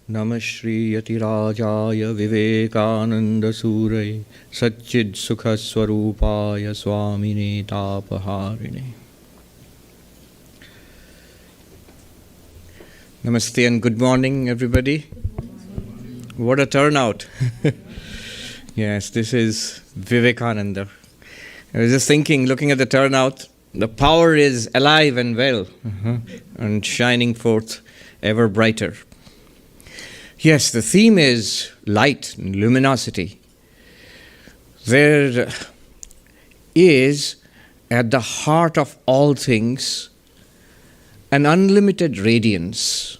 Namah Shri Yatirajaya Vivekananda Surai Satchid Sukha Swarupaya Swamini Tapaharine. Namaste and good morning, everybody. What a turnout. Yes, this is Vivekananda. I was just thinking, looking at the turnout, the power is alive and well and shining forth ever brighter. Yes, the theme is light and luminosity. There is at the heart of all things an unlimited radiance.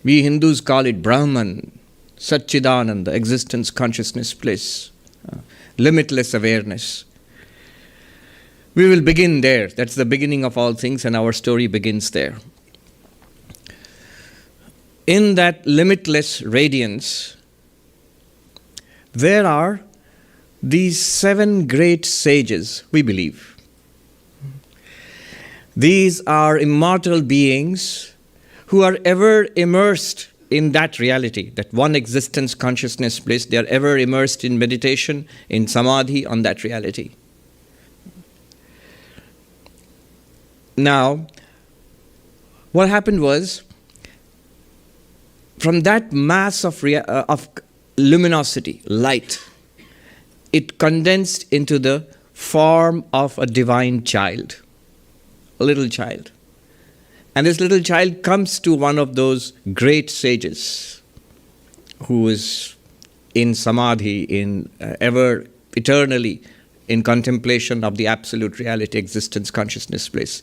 We Hindus call it Brahman, Satchidananda, existence, consciousness, bliss, limitless awareness. We will begin there. That's the beginning of all things, and our story begins there. In that limitless radiance, there are these 7 great sages, we believe. These are immortal beings who are ever immersed in that reality, that one existence, consciousness, bliss. They are ever immersed in meditation, in samadhi on that reality. Now, what happened was, from that mass of luminosity, light, it condensed into the form of a divine child, a little child. And this little child comes to one of those great sages who is in samadhi, in ever eternally in contemplation of the absolute reality, existence, consciousness, bliss.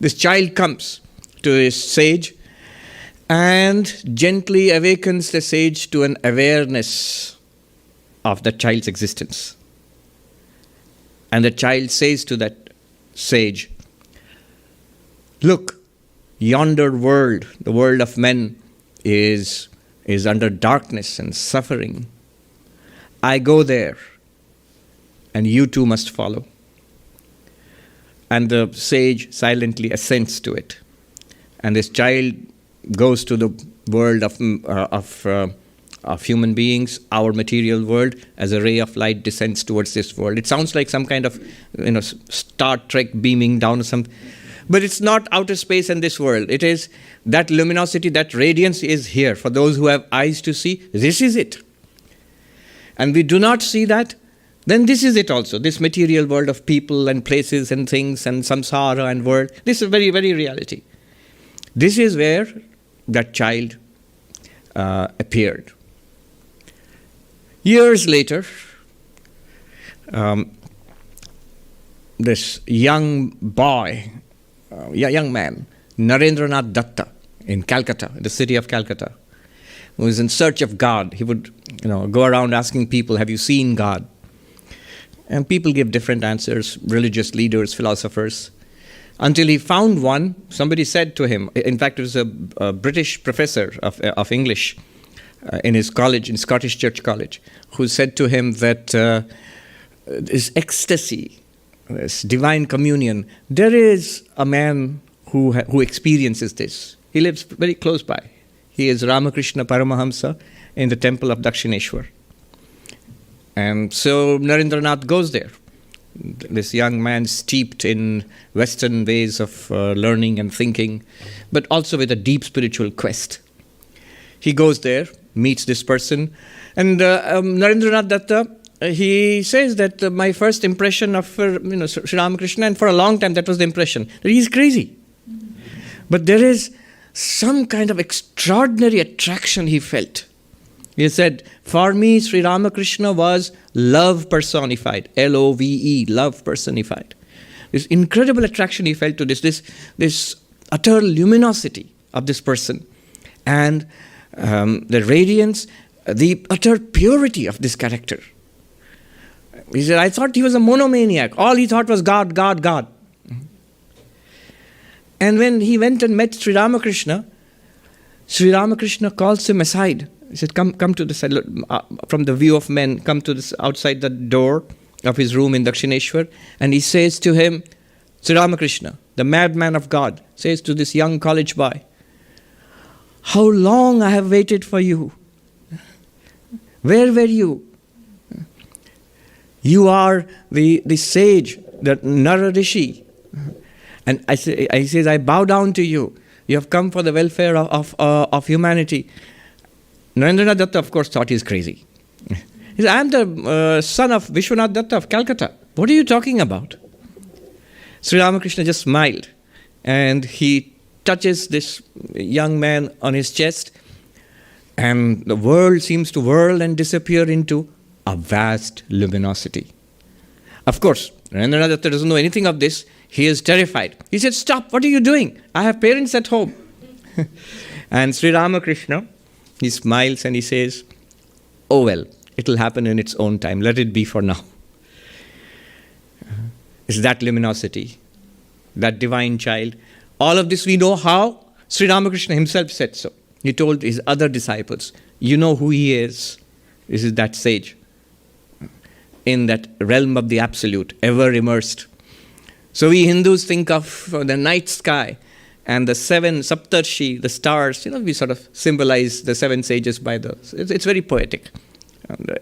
This child comes to his sage and gently awakens the sage to an awareness of the child's existence. And the child says to that sage, "Look, yonder world, the world of men, is under darkness and suffering. I go there, and you too must follow." And the sage silently assents to it. And this child goes to the world of human beings, our material world, as a ray of light descends towards this world. It sounds like some kind of, Star Trek beaming down or something. But it's not outer space and this world. It is that luminosity, that radiance is here. For those who have eyes to see, this is it. And we do not see that, then this is it also. This material world of people and places and things and samsara and world. This is very, very reality. This is where that child appeared. Years later, this young boy, young man, Narendranath Datta in Calcutta, the city of Calcutta, who was in search of God. He would go around asking people, "Have you seen God?" And people give different answers, religious leaders, philosophers. Until he found one, somebody said to him, in fact it was a British professor of English in his college, in Scottish Church College, who said to him that this ecstasy, this divine communion, there is a man who experiences this. He lives very close by. He is Ramakrishna Paramahamsa in the temple of Dakshineshwar. And so Narendranath goes there. This young man steeped in Western ways of learning and thinking, but also with a deep spiritual quest. He goes there, meets this person, and Narendranath Datta, he says that my first impression of Sri Ramakrishna, and for a long time that was the impression, that he's crazy. But there is some kind of extraordinary attraction he felt. He said, "For me, Sri Ramakrishna was love personified, Love, love personified." This incredible attraction he felt to this utter luminosity of this person, and the radiance, the utter purity of this character. He said, "I thought he was a monomaniac. All he thought was God, God, God." And when he went and met Sri Ramakrishna calls him aside. He said, come to the side, from the view of men, come to this outside the door of his room in Dakshineshwar. And he says to him, Sri Ramakrishna, the madman of God, says to this young college boy, How long I have waited for you. Where were you? You are the sage, the Nara Rishi. And I says, I bow down to you. You have come for the welfare of humanity. Narendranath Datta, of course, thought he's crazy. He said, I am the son of Vishwanath Datta of Calcutta. What are you talking about? Sri Ramakrishna just smiled, and he touches this young man on his chest, and the world seems to whirl and disappear into a vast luminosity. Of course, Narendranath Datta doesn't know anything of this. He is terrified. He said, stop, what are you doing? I have parents at home. And Sri Ramakrishna, he smiles and he says, oh well, it will happen in its own time. Let it be for now. It's that luminosity, that divine child. All of this we know how? Sri Ramakrishna himself said so. He told his other disciples, you know who he is. This is that sage in that realm of the absolute, ever immersed. So we Hindus think of the night sky and the seven Saptarshi, the stars. We sort of symbolize the seven sages by those. It's very poetic,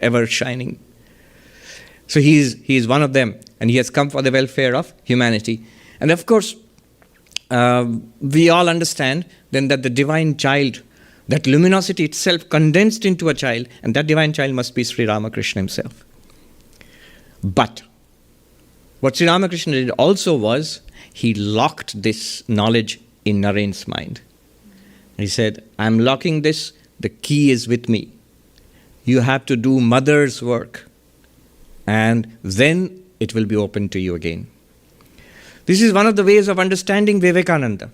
ever shining. So he is one of them, and he has come for the welfare of humanity. And of course, we all understand then that the divine child, that luminosity itself condensed into a child, and that divine child must be Sri Ramakrishna himself. But what Sri Ramakrishna did also was, he locked this knowledge in Naren's mind. He said, I'm locking this, the key is with me. You have to do mother's work, and then it will be open to you again. This is one of the ways of understanding Vivekananda,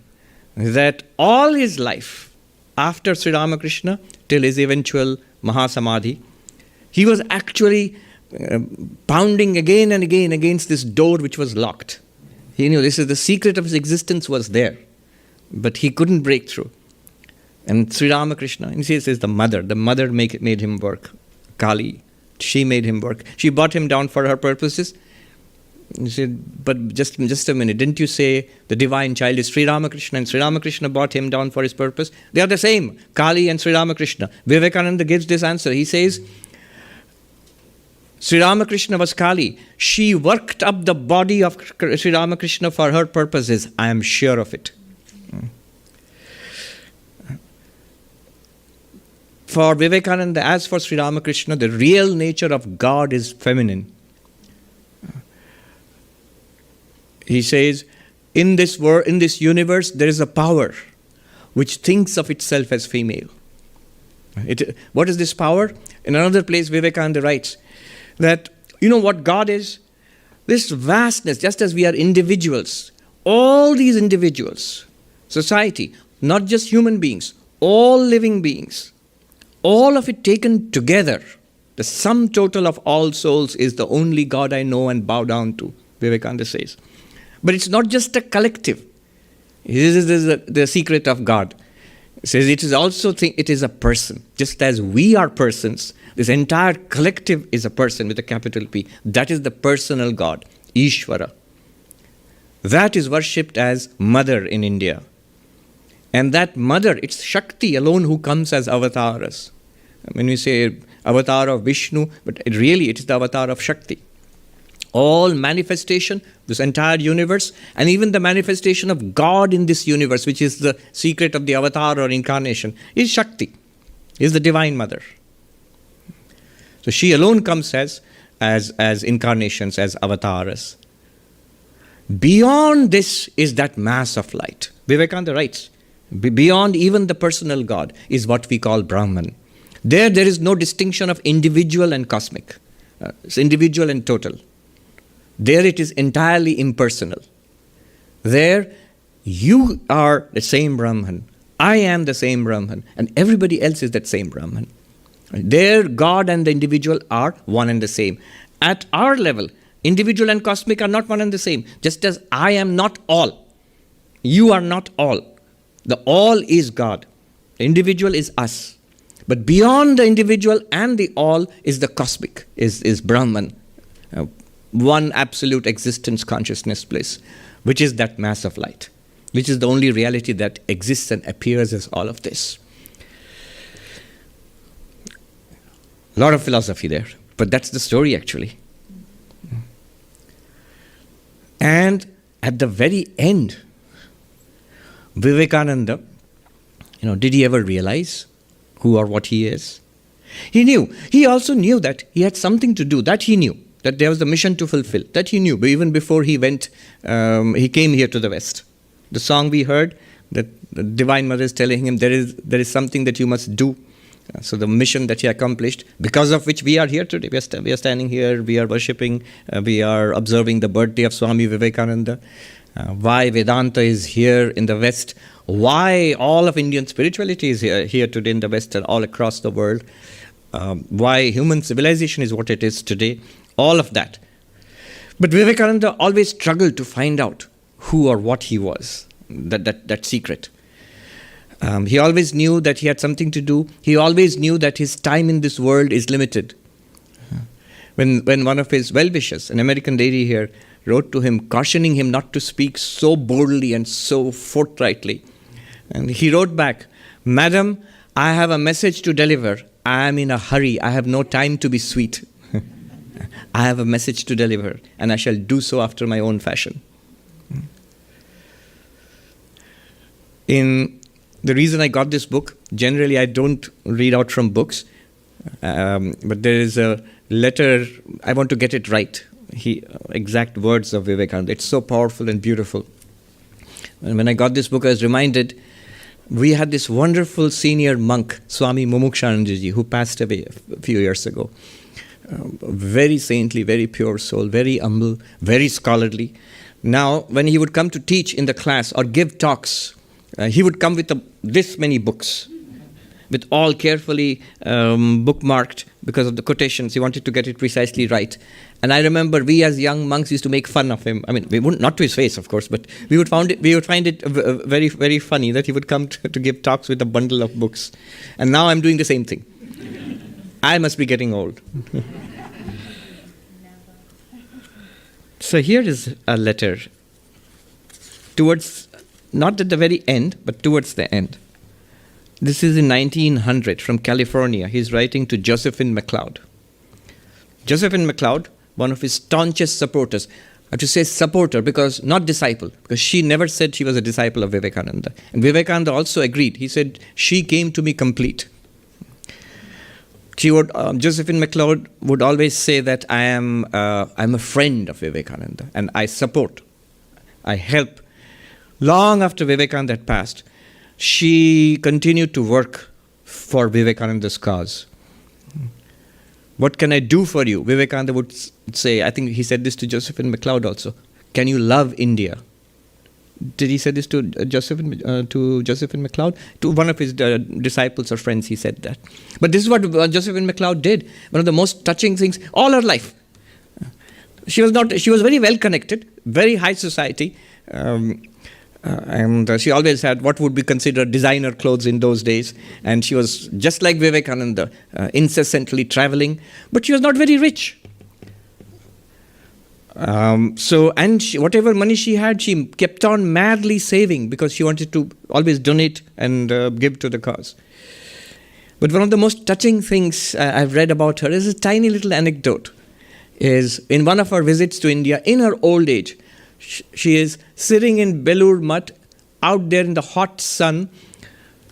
that all his life, after Sri Ramakrishna, till his eventual Mahasamadhi, he was actually pounding again and again against this door which was locked. He knew this is the secret of his existence was there, but he couldn't break through. And Sri Ramakrishna, he says the mother made him work. Kali, she made him work. She brought him down for her purposes. He said, but just a minute, didn't you say the divine child is Sri Ramakrishna, and Sri Ramakrishna brought him down for his purpose? They are the same, Kali and Sri Ramakrishna. Vivekananda gives this answer. He says, Sri Ramakrishna was Kali. She worked up the body of Sri Ramakrishna for her purposes. I am sure of it. For Vivekananda, as for Sri Ramakrishna, the real nature of God is feminine. He says, in this world, in this universe, there is a power which thinks of itself as female. What is this power? In another place, Vivekananda writes that, you know what God is? This vastness, just as we are individuals, all these individuals, society, not just human beings, all living beings, all of it taken together, the sum total of all souls is the only God I know and bow down to, Vivekananda says. But it's not just a collective. This is the secret of God. It says it is also it is a person. Just as we are persons, this entire collective is a person with a capital P. That is the personal God, Ishvara. That is worshipped as mother in India. And that mother, it's Shakti alone who comes as avatars. When we say avatar of Vishnu, but it is the avatar of Shakti. All manifestation, this entire universe, and even the manifestation of God in this universe, which is the secret of the avatar or incarnation, is Shakti, is the Divine Mother. So she alone comes as incarnations, as avatars. Beyond this is that mass of light. Vivekananda writes, beyond even the personal God is what we call Brahman. There is no distinction of individual and cosmic. It's individual and total. There it is entirely impersonal. There you are the same Brahman. I am the same Brahman. And everybody else is that same Brahman. There God and the individual are one and the same. At our level, individual and cosmic are not one and the same. Just as I am not all, you are not all. The all is God. The individual is us. But beyond the individual and the all is the cosmic, is Brahman. One absolute existence, consciousness, bliss, which is that mass of light, which is the only reality that exists and appears as all of this. A lot of philosophy there, but that's the story actually. And at the very end, Vivekananda, did he ever realize who or what he is? He knew. He also knew that he had something to do. That he knew. That there was a mission to fulfill. That he knew. But even before he went, he came here to the West. The song we heard, that the Divine Mother is telling him there is something that you must do. So the mission that he accomplished, because of which we are here today. We are standing here, we are worshipping, we are observing the birthday of Swami Vivekananda. Why Vedanta is here in the West. Why all of Indian spirituality is here today in the West and all across the world. Why human civilization is what it is today. All of that. But Vivekananda always struggled to find out who or what he was. That secret. He always knew that he had something to do. He always knew that his time in this world is limited. When one of his well-wishers, an American lady here, wrote to him, cautioning him not to speak so boldly and so forthrightly. And he wrote back, "Madam, I have a message to deliver. I am in a hurry. I have no time to be sweet. I have a message to deliver, and I shall do so after my own fashion." The reason I got this book, generally I don't read out from books, but there is a letter, I want to get it right, exact words of Vivekananda. It's so powerful and beautiful. And when I got this book, I was reminded, we had this wonderful senior monk, Swami Mumukshanandaji, who passed away a few years ago. Very saintly, very pure soul, very humble, very scholarly. Now, when he would come to teach in the class or give talks, he would come with this many books, with all carefully bookmarked because of the quotations. He wanted to get it precisely right. And I remember we as young monks used to make fun of him. I mean, we wouldn't, not to his face, of course, but we would find it very, very funny that he would come to give talks with a bundle of books. And now I'm doing the same thing. I must be getting old. So here is a letter towards, not at the very end, but towards the end. This is in 1900 from California. He's writing to Josephine MacLeod. Josephine MacLeod, one of his staunchest supporters. I have to say supporter, because not disciple, because she never said she was a disciple of Vivekananda. And Vivekananda also agreed. He said, she came to me complete. Josephine MacLeod would always say that I'm a friend of Vivekananda, and I support, I help. Long after Vivekananda had passed, she continued to work for Vivekananda's cause. What can I do for you? Vivekananda would say, I think he said this to Josephine MacLeod also, can you love India? Did he say this to Josephine MacLeod? To one of his disciples or friends, he said that. But this is what Josephine MacLeod did. One of the most touching things all her life. She was very well connected, very high society, and she always had what would be considered designer clothes in those days. And she was just like Vivekananda, incessantly traveling, but she was not very rich. Whatever money she had, she kept on madly saving because she wanted to always donate and give to the cause. But one of the most touching things I've read about her is a tiny little anecdote. Is in one of her visits to India, in her old age, she is sitting in Belur Mutt, out there in the hot sun.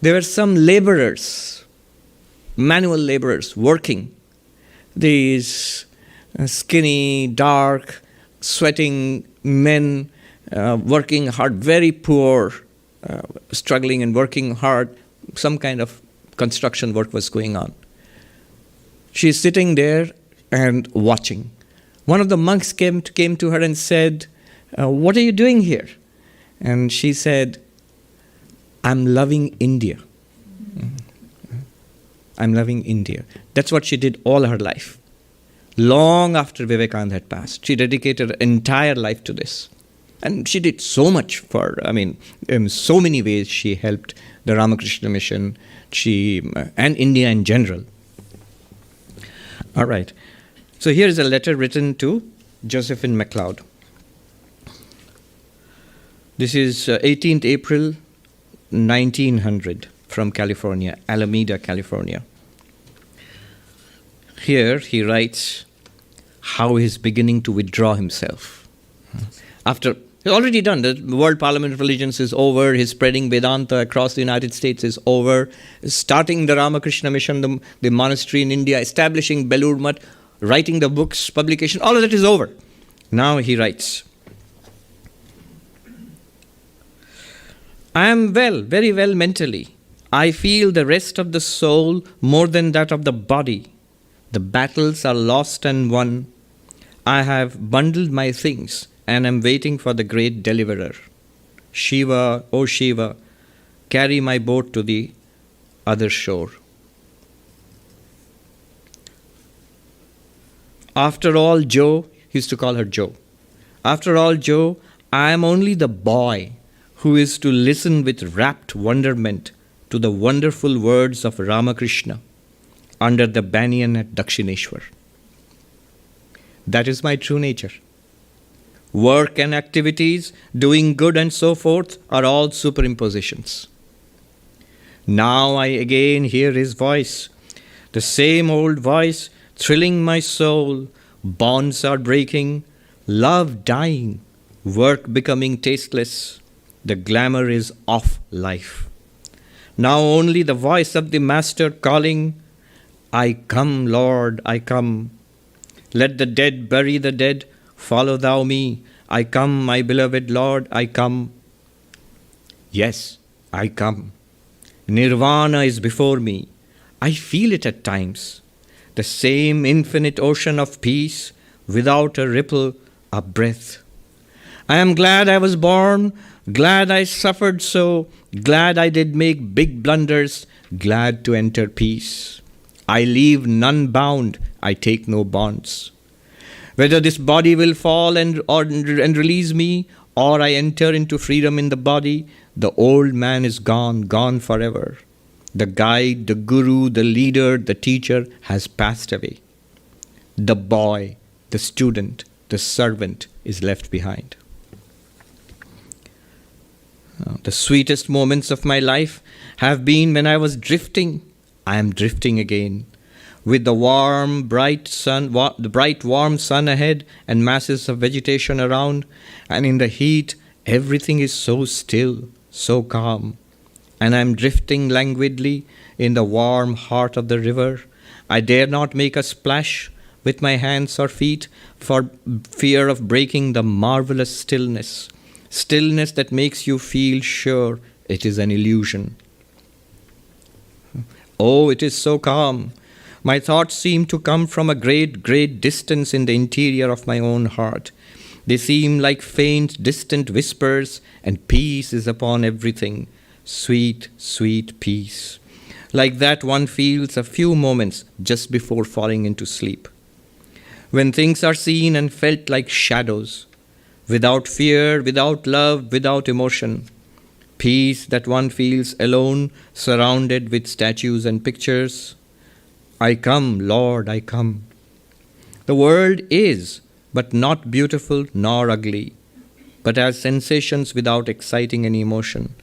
There were some laborers, manual laborers, working. These skinny, dark, sweating men working hard, very poor, struggling and working hard. Some kind of construction work was going on. She's sitting there and watching. One of the monks came to her and said, what are you doing here? And she said, I'm loving India. I'm loving India. That's what she did all her life. Long after Vivekananda had passed, she dedicated her entire life to this. And she did so much in so many ways she helped the Ramakrishna Mission, and India in general. All right. So here is a letter written to Josephine MacLeod. This is 18th April 1900 from California, Alameda, California. Here he writes how he's beginning to withdraw himself. After he's already done, the World Parliament of Religions is over, his spreading Vedanta across the United States is over, starting the Ramakrishna Mission, the monastery in India, establishing Belur Math, writing the books, publication, all of that is over. Now he writes, I am well, very well mentally. I feel the rest of the soul more than that of the body. The battles are lost and won. I have bundled my things and am waiting for the great deliverer. Shiva, O Shiva, carry my boat to the other shore. After all, Joe, he used to call her Joe. After all, Joe, I am only the boy who is to listen with rapt wonderment to the wonderful words of Ramakrishna under the banyan at Dakshineshwar. That is my true nature. Work and activities, doing good and so forth are all superimpositions. Now I again hear his voice, the same old voice thrilling my soul. Bonds are breaking, love dying, work becoming tasteless. The glamour is off life. Now only the voice of the Master calling, I come, Lord, I come. Let the dead bury the dead, follow thou me. I come, my beloved Lord, I come. Yes, I come. Nirvana is before me. I feel it at times. The same infinite ocean of peace, without a ripple, a breath. I am glad I was born, glad I suffered so, glad I did make big blunders, glad to enter peace. I leave none bound, I take no bonds. Whether this body will fall and release me, or I enter into freedom in the body, the old man is gone, gone forever. The guide, the guru, the leader, the teacher has passed away. The boy, the student, the servant is left behind. The sweetest moments of my life have been when I was drifting. I am drifting again. With the warm, bright sun, the bright, warm sun ahead and masses of vegetation around, and in the heat, everything is so still, so calm. And I am drifting languidly in the warm heart of the river. I dare not make a splash with my hands or feet for fear of breaking the marvelous stillness. Stillness that makes you feel sure it is an illusion. Oh, it is so calm. My thoughts seem to come from a great, great distance in the interior of my own heart. They seem like faint, distant whispers, and peace is upon everything. Sweet, sweet peace. Like that one feels a few moments just before falling into sleep. When things are seen and felt like shadows, without fear, without love, without emotion. Peace that one feels alone, surrounded with statues and pictures. I come, Lord, I come. The world is, but not beautiful nor ugly, but as sensations without exciting any emotion.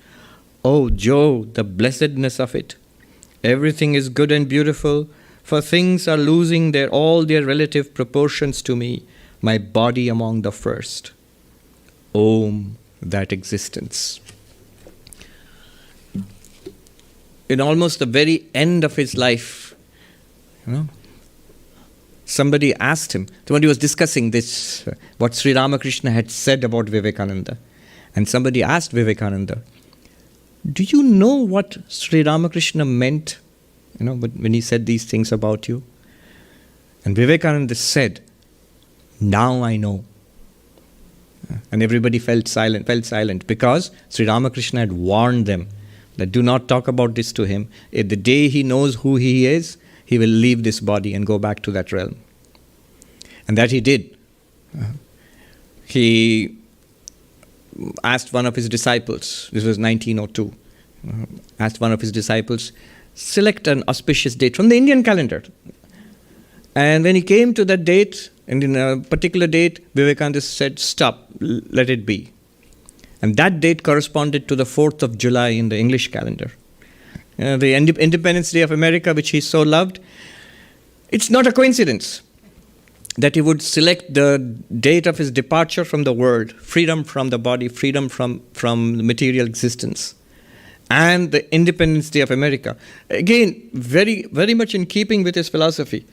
Oh, Joe, the blessedness of it. Everything is good and beautiful, for things are losing all their relative proportions to me, my body among the first. Om, that existence. In almost the very end of his life, somebody asked him, somebody was discussing this, what Sri Ramakrishna had said about Vivekananda. And somebody asked Vivekananda, do you know what Sri Ramakrishna meant, when he said these things about you? And Vivekananda said, now I know. And everybody fell silent because Sri Ramakrishna had warned them that do not talk about this to him. If the day he knows who he is, he will leave this body and go back to that realm. And that he did. He asked one of his disciples, this was 1902, asked one of his disciples, select an auspicious date from the Indian calendar. And when he came to that date, and in a particular date, Vivekananda said, stop, let it be. And that date corresponded to the 4th of July in the English calendar. The Independence Day of America, which he so loved, It's not a coincidence that he would select the date of his departure from the world, freedom from the body, freedom from material existence, and the Independence Day of America. Again, very, very much in keeping with his philosophy,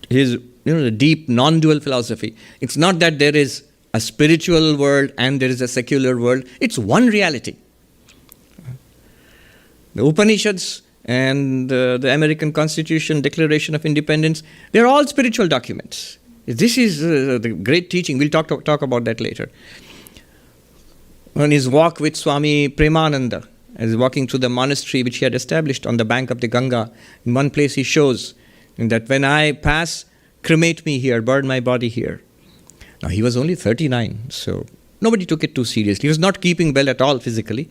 his the deep non-dual philosophy. It's not that there is a spiritual world and there is a secular world. It's one reality. The Upanishads and the American Constitution, Declaration of Independence, they're all spiritual documents. This is the great teaching. We'll talk about that later. On his walk with Swami Premananda, as walking through the monastery which he had established on the bank of the Ganga, in one place he shows that when I pass, cremate me here, burn my body here. Now he was only 39, so nobody took it too seriously. He was not keeping well at all physically.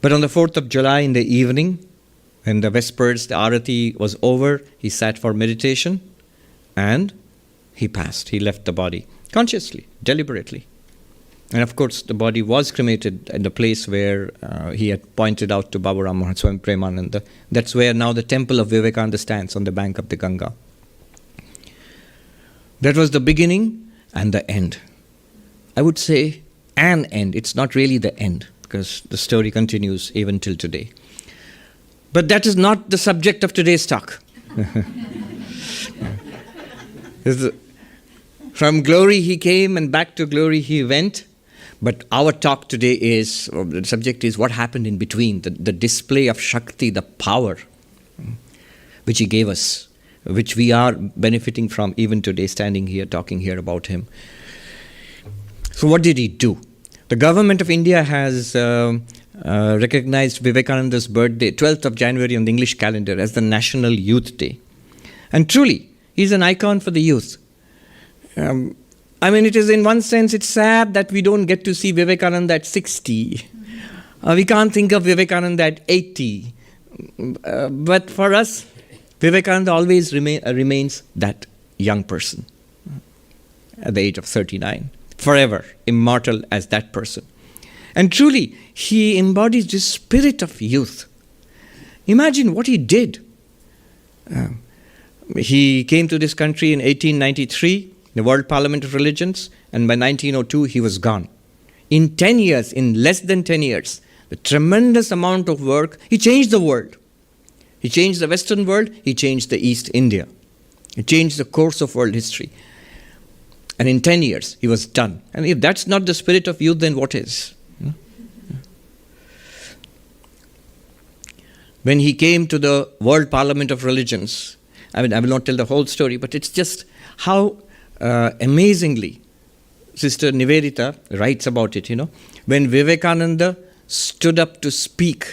But on the 4th of July in the evening, when the Vespers, the Arati was over, he sat for meditation and he passed. He left the body consciously, deliberately. And of course, the body was cremated at the place where he had pointed out to Baburam Maharaj, Swami Premananda. That's where now the temple of Vivekananda stands on the bank of the Ganga. That was the beginning and the end. I would say an end. It's not really the end, because the story continues even till today. But that is not the subject of today's talk. From glory he came and back to glory he went. But our talk today is, the subject is what happened in between, the display of Shakti, the power which he gave us, which we are benefiting from even today, standing here, talking here about him. So what did he do? The government of India has recognized Vivekananda's birthday, 12th of January on the English calendar, as the National Youth Day. And truly, he's an icon for the youth. It is in one sense, it's sad that we don't get to see Vivekananda at 60. We can't think of Vivekananda at 80. But for us, Vivekananda always remains that young person at the age of 39. Forever immortal as that person. And truly, he embodies this spirit of youth. Imagine what he did. He came to this country in 1893, the World Parliament of Religions, and by 1902 he was gone. In 10 years, in less than 10 years, the tremendous amount of work, he changed the world. He changed the Western world, he changed the East India. He changed the course of world history. And in 10 years, he was done. And if that's not the spirit of youth, then what is? When he came to the World Parliament of Religions, I will not tell the whole story, but it's just how amazingly Sister Nivedita writes about it, when Vivekananda stood up to speak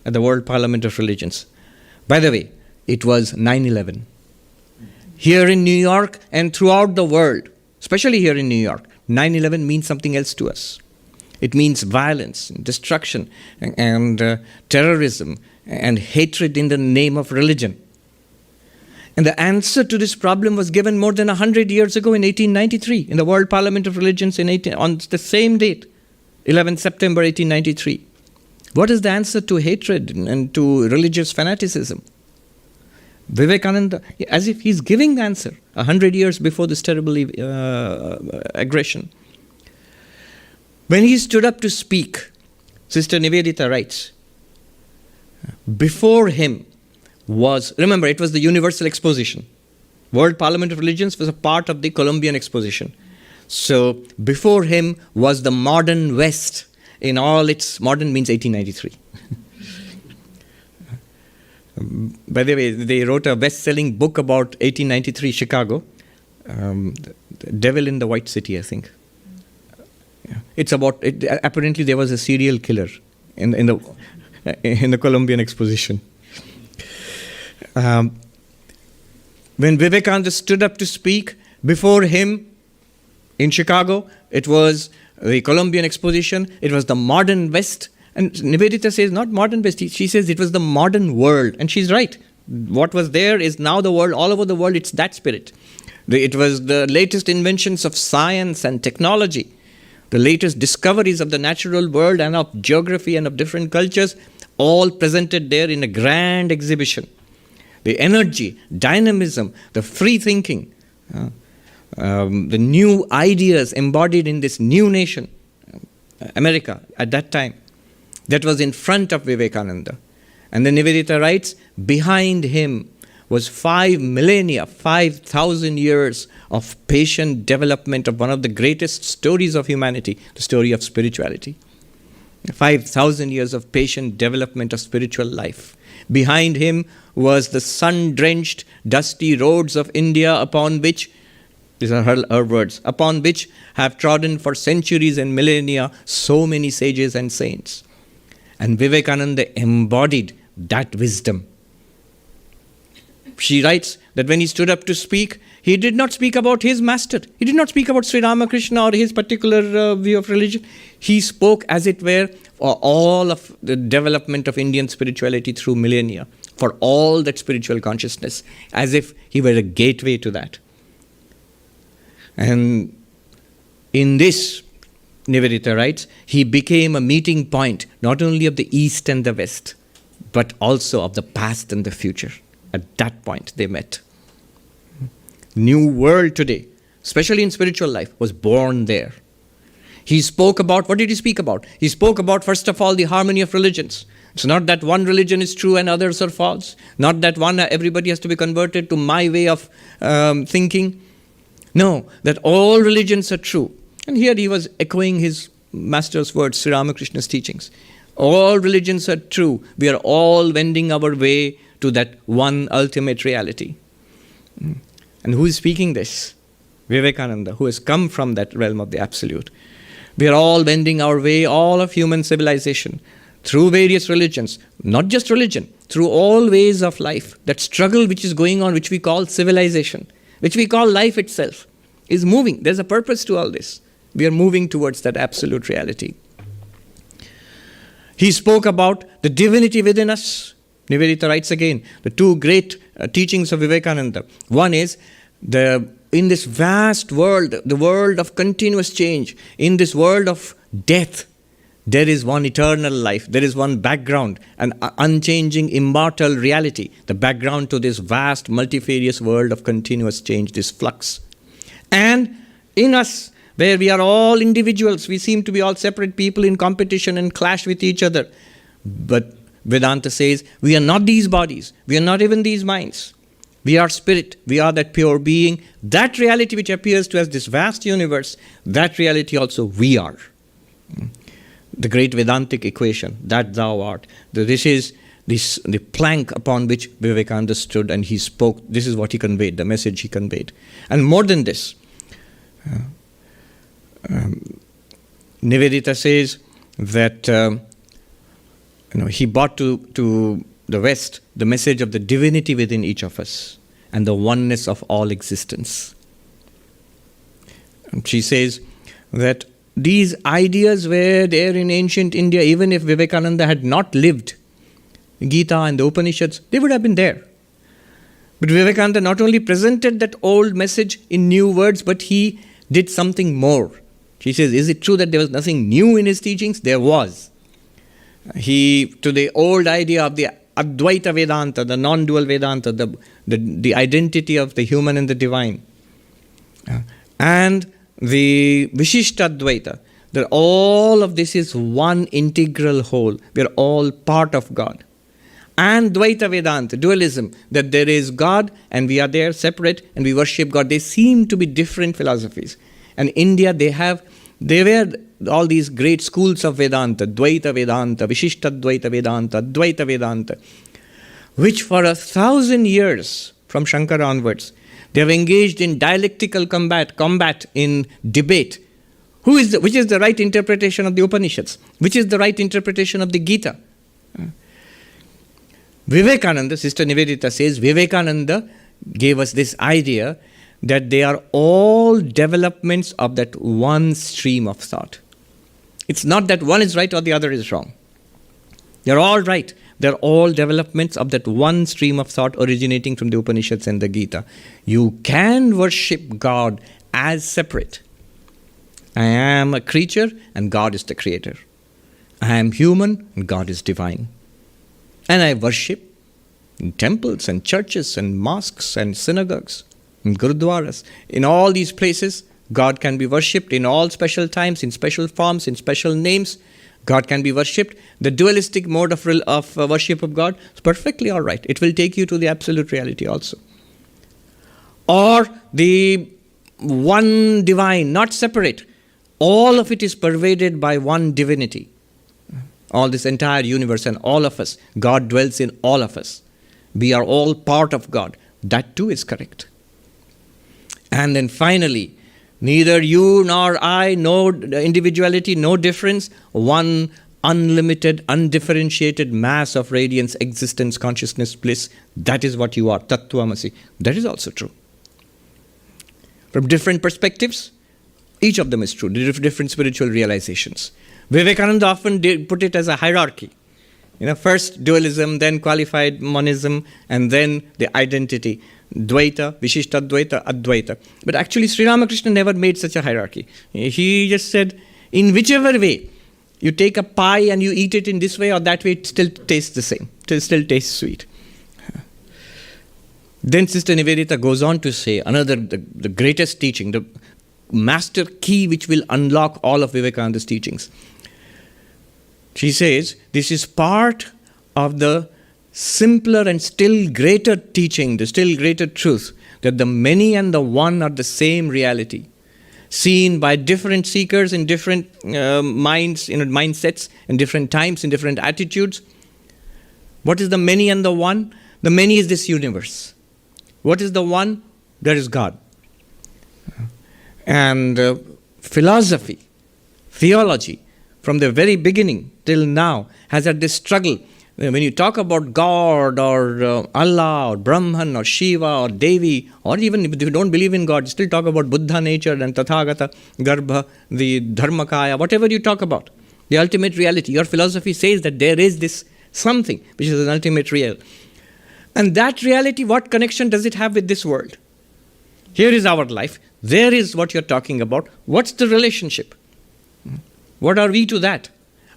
at the World Parliament of Religions. By the way, it was 9/11. Here in New York and throughout the world, especially here in New York, 9/11 means something else to us. It means violence, destruction, and terrorism, and hatred in the name of religion. And the answer to this problem was given more than 100 years ago in 1893, in the World Parliament of Religions on the same date, 11 September 1893. What is the answer to hatred and to religious fanaticism? Vivekananda, as if he's giving the answer 100 years before this terrible aggression. When he stood up to speak, Sister Nivedita writes, before him was, remember, it was the Universal Exposition. World Parliament of Religions was a part of the Columbian Exposition. So before him was the modern West. In all its, modern means 1893. By the way, they wrote a best-selling book about 1893 Chicago, The Devil in the White City, I think. Yeah. It's about, apparently there was a serial killer in the Columbian Exposition. When Vivekananda stood up to speak, before him in Chicago, it was the Columbian Exposition, it was the modern West. And Nivedita says not modern West, she says it was the modern world. And she's right. What was there is now the world, all over the world, it's that spirit. It was the latest inventions of science and technology, the latest discoveries of the natural world and of geography and of different cultures, all presented there in a grand exhibition. the energy, dynamism, the free thinking, the new ideas embodied in this new nation, America, at that time, that was in front of Vivekananda. And then Nivedita writes, behind him was 5 millennia, 5,000 years of patient development of one of the greatest stories of humanity, the story of spirituality. 5,000 years of patient development of spiritual life. Behind him was the sun-drenched, dusty roads of India upon which, these are her words, upon which have trodden for centuries and millennia so many sages and saints. And Vivekananda embodied that wisdom. She writes that when he stood up to speak, he did not speak about his master. He did not speak about Sri Ramakrishna or his particular view of religion. He spoke, as it were, for all of the development of Indian spirituality through millennia, for all that spiritual consciousness, as if he were a gateway to that. And in this, Nivedita writes, he became a meeting point not only of the East and the West, but also of the past and the future. At that point, they met. New world today, especially in spiritual life, was born there. He spoke about, what did he speak about? He spoke about, first of all, the harmony of religions. It's not that one religion is true and others are false. Not that everybody has to be converted to my way of thinking. No, that all religions are true. And here he was echoing his master's words, Sri Ramakrishna's teachings. All religions are true. We are all wending our way to that one ultimate reality. And who is speaking this? Vivekananda, who has come from that realm of the absolute. We are all wending our way, all of human civilization, through various religions, not just religion, through all ways of life. That struggle which is going on, which we call civilization, which we call life itself, is moving. There's a purpose to all this. We are moving towards that absolute reality. He spoke about the divinity within us. Nivedita writes again, the two great teachings of Vivekananda. One is, in this vast world, the world of continuous change, in this world of death, there is one eternal life, there is one background, an unchanging, immortal reality, the background to this vast, multifarious world of continuous change, this flux. And in us, where we are all individuals, we seem to be all separate people in competition and clash with each other. But Vedanta says, we are not these bodies, we are not even these minds. We are spirit, we are that pure being. That reality which appears to us, this vast universe, that reality also we are. The great Vedantic equation, that thou art. This is the plank upon which Vivekananda stood and he spoke. This is what he conveyed, the message he conveyed. And more than this, Nivedita says that he brought to the West the message of the divinity within each of us and the oneness of all existence. And she says that these ideas were there in ancient India. Even if Vivekananda had not lived, Gita and the Upanishads, they would have been there. But Vivekananda not only presented that old message in new words, but he did something more. She says, is it true that there was nothing new in his teachings? There was. To the old idea of the Advaita Vedanta, the non-dual Vedanta, the identity of the human and the divine, and the Vishishtadvaita, that all of this is one integral whole. We are all part of God. And Dvaita Vedanta, dualism, that there is God and we are there separate and we worship God. They seem to be different philosophies. And India, they were all these great schools of Vedanta, Dvaita Vedanta, Vishishtadvaita Vedanta, Advaita Vedanta, which for 1,000 years from Shankara onwards, they have engaged in dialectical combat in debate. Which is the right interpretation of the Upanishads? Which is the right interpretation of the Gita? Vivekananda, Sister Nivedita says, Vivekananda gave us this idea that they are all developments of that one stream of thought. It's not that one is right or the other is wrong. They're all right. They're all developments of that one stream of thought originating from the Upanishads and the Gita. You can worship God as separate. I am a creature and God is the creator. I am human and God is divine. And I worship in temples and churches and mosques and synagogues, in gurudwaras. In all these places, God can be worshipped in all special times, in special forms, in special names. God can be worshipped. The dualistic mode of worship of God is perfectly all right. It will take you to the absolute reality also. Or the one divine, not separate. All of it is pervaded by one divinity. All this entire universe and all of us. God dwells in all of us. We are all part of God. That too is correct. And then finally, neither you nor I, no individuality, no difference, one unlimited, undifferentiated mass of radiance, existence, consciousness, bliss. That is what you are, Tattvamasi. That is also true. From different perspectives, each of them is true, different spiritual realizations. Vivekananda often put it as a hierarchy. First dualism, then qualified monism, and then the identity. Dvaita, Vishishtadvaita, Advaita. But actually Sri Ramakrishna never made such a hierarchy. He just said, in whichever way, you take a pie and you eat it in this way or that way, it still tastes the same. It still tastes sweet. Then Sister Nivedita goes on to say, the greatest teaching, the master key which will unlock all of Vivekananda's teachings. She says, this is part of the simpler and still greater teaching, the still greater truth, that the many and the one are the same reality, seen by different seekers in different minds, mindsets, in different times, in different attitudes. What is the many and the one? The many is this universe. What is the one? There is God. And philosophy, theology, from the very beginning till now, has had this struggle. When you talk about God or Allah or Brahman or Shiva or Devi, or even if you don't believe in God, you still talk about Buddha nature and Tathagata, Garbha, the Dharmakaya, whatever you talk about, the ultimate reality. Your philosophy says that there is this something which is an ultimate real. And that reality, what connection does it have with this world? Here is our life. There is what you're talking about. What's the relationship? What are we to that?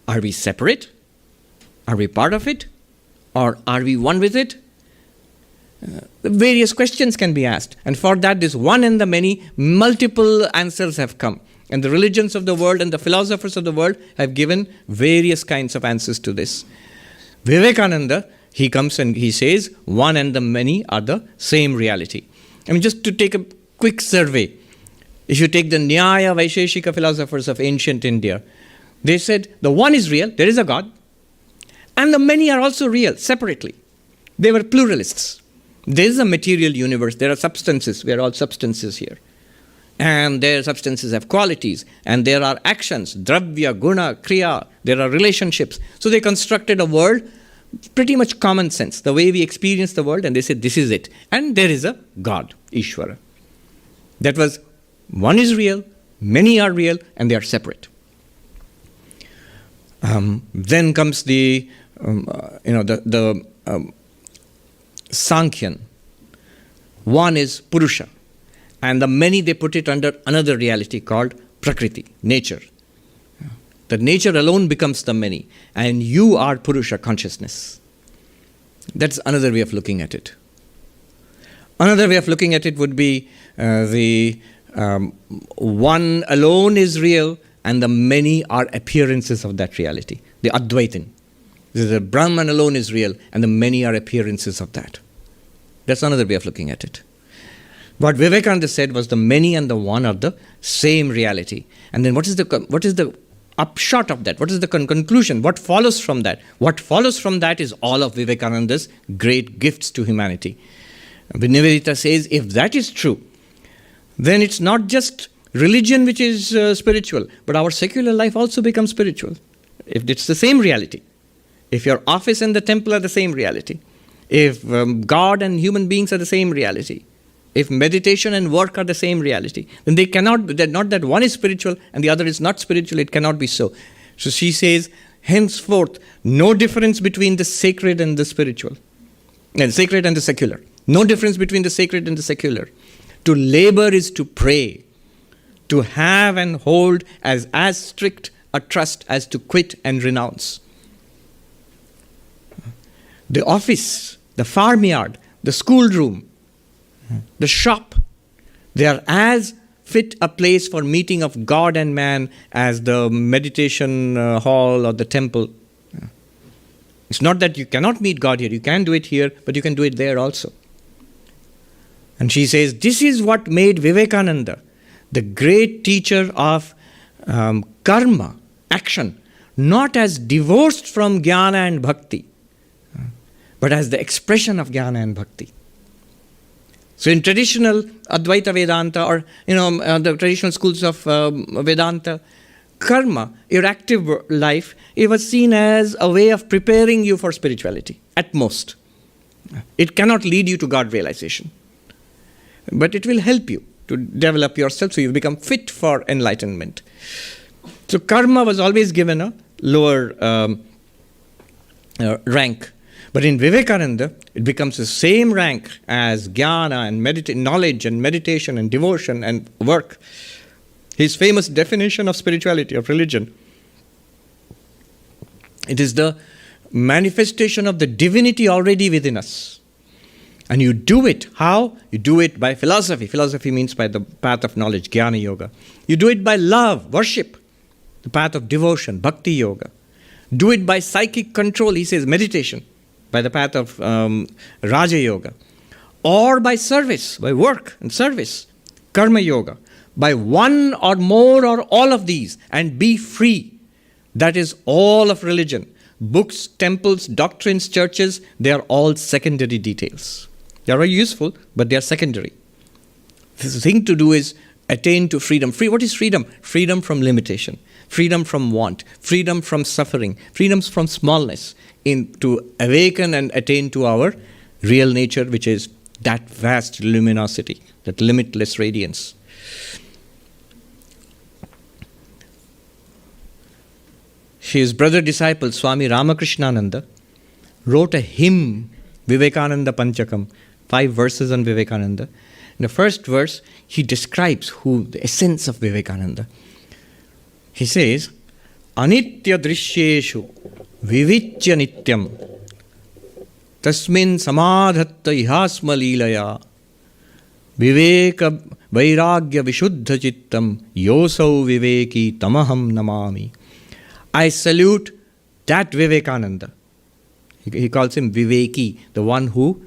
Are we separate? Are we part of it? Or are we one with it? Various questions can be asked. And for that, this one and the many, multiple answers have come. And the religions of the world and the philosophers of the world have given various kinds of answers to this. Vivekananda, he comes and he says, one and the many are the same reality. Just to take a quick survey, if you take the Nyaya Vaisheshika philosophers of ancient India, they said the one is real, there is a God, and the many are also real, separately. They were pluralists. There is a material universe, there are substances, we are all substances here. And their substances have qualities, and there are actions, dravya, guna, kriya, there are relationships. So they constructed a world, pretty much common sense, the way we experience the world, and they said this is it. And there is a God, Ishvara. That was, one is real, many are real, and they are separate. Then comes the Sankhyan. One is Purusha, and the many they put it under another reality called Prakriti, nature. That nature alone becomes the many, and you are Purusha, consciousness. That's another way of looking at it. Another way of looking at it would be the one alone is real, and the many are appearances of that reality. The Advaitin. The Brahman alone is real, and the many are appearances of that. That's another way of looking at it. What Vivekananda said was the many and the one are the same reality. And then what is the upshot of that? What is the conclusion? What follows from that? What follows from that is all of Vivekananda's great gifts to humanity. Nivedita says, if that is true, then it's not just religion which is spiritual, but our secular life also becomes spiritual. If it's the same reality. If your office and the temple are the same reality. If God and human beings are the same reality. If meditation and work are the same reality, then not that one is spiritual and the other is not spiritual, it cannot be so. So she says, henceforth, no difference between the sacred and the spiritual. And sacred and the secular. No difference between the sacred and the secular. To labor is to pray. To have and hold as strict a trust as to quit and renounce. The office the farmyard, the schoolroom, the shop. They are as fit a place for meeting of God and man as the meditation hall or the temple. It's not that you cannot meet God here. You can do it here, but you can do it there also. And she says, this is what made Vivekananda the great teacher of karma, action, not as divorced from jnana and bhakti, but as the expression of jnana and bhakti. So in traditional Advaita Vedanta or the traditional schools of Vedanta, karma, your active life, it was seen as a way of preparing you for spirituality, at most. It cannot lead you to God realization, but it will help you to develop yourself so you become fit for enlightenment. So karma was always given a lower rank. But in Vivekananda, it becomes the same rank as jnana and knowledge and meditation and devotion and work. His famous definition of spirituality, of religion, it is the manifestation of the divinity already within us. And you do it. How? You do it by philosophy. Philosophy means by the path of knowledge, jnana yoga. You do it by love, worship, the path of devotion, bhakti yoga. Do it by psychic control, he says, meditation, by the path of Raja Yoga, or by service, by work and service, Karma Yoga, by one or more or all of these, and be free. That is all of religion. Books, temples, doctrines, churches, they are all secondary details. They are very useful, but they are secondary. The thing to do is attain to freedom. What is freedom? Freedom from limitation, freedom from want, freedom from suffering, freedom from smallness, to awaken and attain to our real nature, which is that vast luminosity, that limitless radiance. His brother disciple, Swami Ramakrishnananda, wrote a hymn, Vivekananda Panchakam, 5 verses on Vivekananda. In the first verse, he describes the essence of Vivekananda. He says, Anitya drishyeshu vivichya nityam tasmin samadhatta ihasma leelaya viveka vairagya vishuddha chittam yosau viveki tamaham namami. I salute that Vivekananda. He calls him Viveki, the one who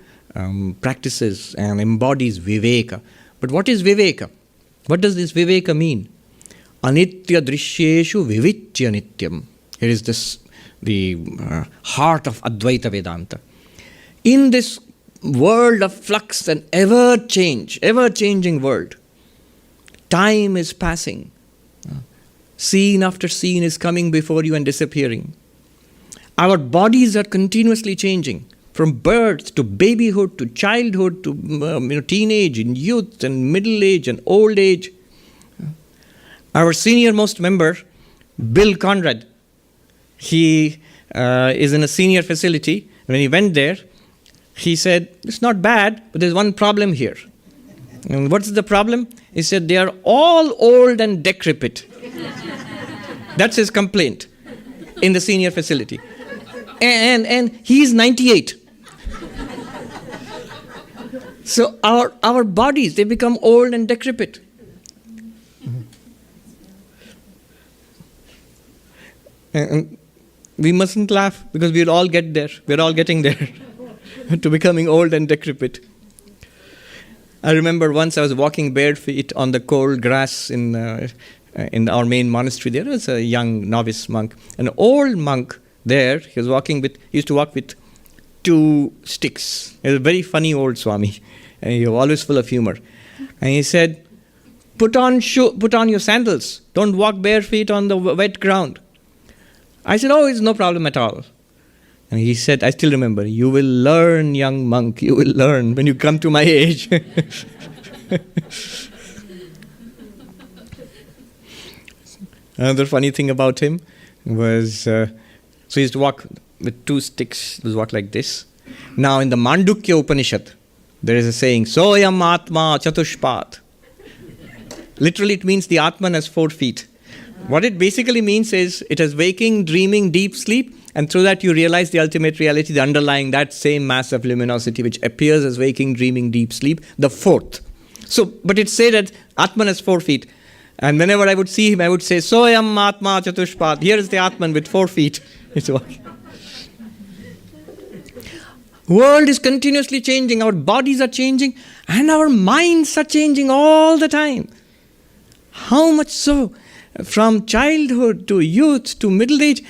practices and embodies Viveka. But what is Viveka? What does this Viveka mean? Anitya drishyeshu vivichya nityam. Here is the heart of Advaita Vedanta. In this world of flux and ever-changing world, time is passing. Scene after scene is coming before you and disappearing. Our bodies are continuously changing, from birth to babyhood to childhood to teenage and youth and middle age and old age. Our senior-most member, Bill Conrad, he is in a senior facility. When he went there, he said, it's not bad, but there's one problem here. And what's the problem? He said, they are all old and decrepit. That's his complaint in the senior facility. And he's 98. So our bodies, they become old and decrepit. And we mustn't laugh because we'll all get there. We're all getting there to becoming old and decrepit. I remember once I was walking bare feet on the cold grass in our main monastery. There was a young novice monk, an old monk there. He used to walk with 2 sticks. He was a very funny old Swami, and he was always full of humor. And he said, put on your sandals. Don't walk bare feet on the wet ground. I said, oh, it's no problem at all. And he said, I still remember, you will learn, young monk, you will learn when you come to my age. Another funny thing about him was, so he used to walk with 2 sticks, he used to walk like this. Now in the Mandukya Upanishad, there is a saying, Soyam Atma Chatushpat. Literally it means the Atman has 4 feet. What it basically means is it is waking, dreaming, deep sleep, and through that you realize the ultimate reality, the underlying that same mass of luminosity which appears as waking, dreaming, deep sleep, the fourth. So, but it said that Atman has 4 feet. And whenever I would see him, I would say, Soyam Atma Chatushpad. Here is the Atman with 4 feet. It's walking. World is continuously changing. Our bodies are changing. And our minds are changing all the time. How much so? From childhood to youth to middle age,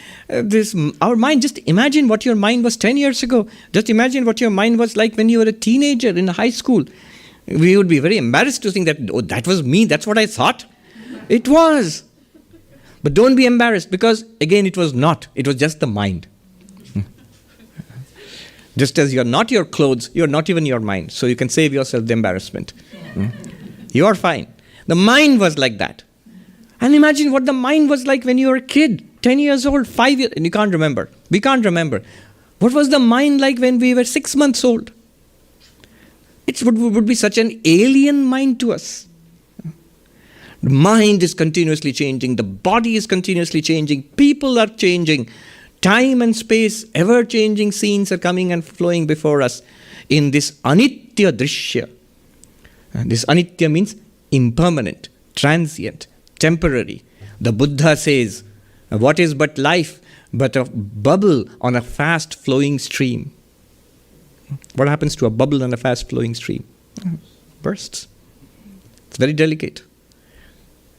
our mind, just imagine what your mind was 10 years ago. Just imagine what your mind was like when you were a teenager in high school. We would be very embarrassed to think that, oh, that was me, that's what I thought. It was. But don't be embarrassed because, again, it was not. It was just the mind. Just as you are not your clothes, you are not even your mind. So you can save yourself the embarrassment. You are fine. The mind was like that. And imagine what the mind was like when you were a kid, 10 years old, 5 years, and you can't remember. We can't remember. What was the mind like when we were 6 months old? It would be such an alien mind to us. The mind is continuously changing. The body is continuously changing. People are changing. Time and space, ever-changing scenes are coming and flowing before us in this anitya drishya. And this anitya means impermanent, transient, temporary. The Buddha says, what is but life but a bubble on a fast-flowing stream? What happens to a bubble on a fast-flowing stream? Bursts. It's very delicate.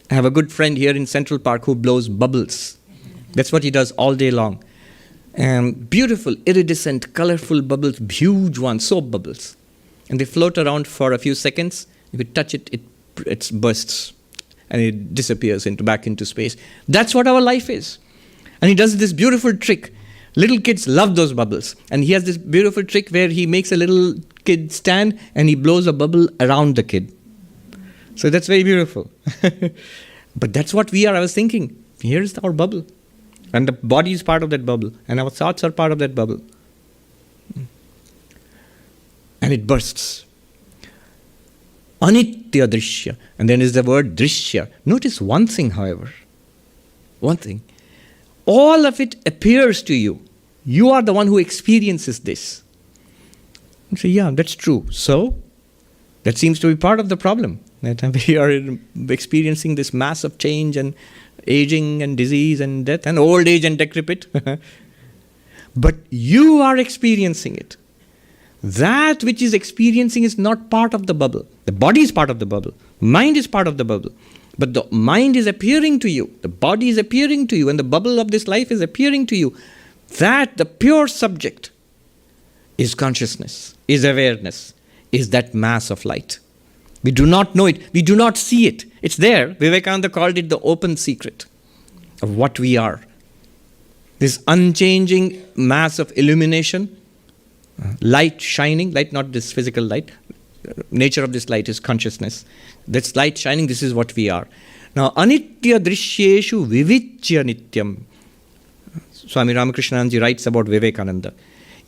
I have a good friend here in Central Park who blows bubbles. That's what he does all day long. Beautiful, iridescent, colorful bubbles, huge ones, soap bubbles. And they float around for a few seconds. If you touch it, it bursts. And it disappears back into space. That's what our life is. And he does this beautiful trick. Little kids love those bubbles. And he has this beautiful trick where he makes a little kid stand and he blows a bubble around the kid. So that's very beautiful. But that's what we are. I was thinking, here's our bubble. And the body is part of that bubble. And our thoughts are part of that bubble. And it bursts. Anitya drishya. And then is the word drishya. Notice one thing, however. One thing. All of it appears to you. You are the one who experiences this. You say, yeah, that's true. So, that seems to be part of the problem. That we are experiencing this massive change and aging and disease and death and old age and decrepit. But you are experiencing it. That which is experiencing is not part of the bubble. The body is part of the bubble. Mind is part of the bubble. But the mind is appearing to you. The body is appearing to you. And the bubble of this life is appearing to you. That, the pure subject, is consciousness, is awareness, is that mass of light. We do not know it. We do not see it. It's there. Vivekananda called it the open secret of what we are. This unchanging mass of illumination, light shining, light not this physical light. Nature of this light is consciousness. This light shining, this is what we are. Now, anitya drishyeshu vivichya nityam. Swami Ramakrishnanji writes about Vivekananda.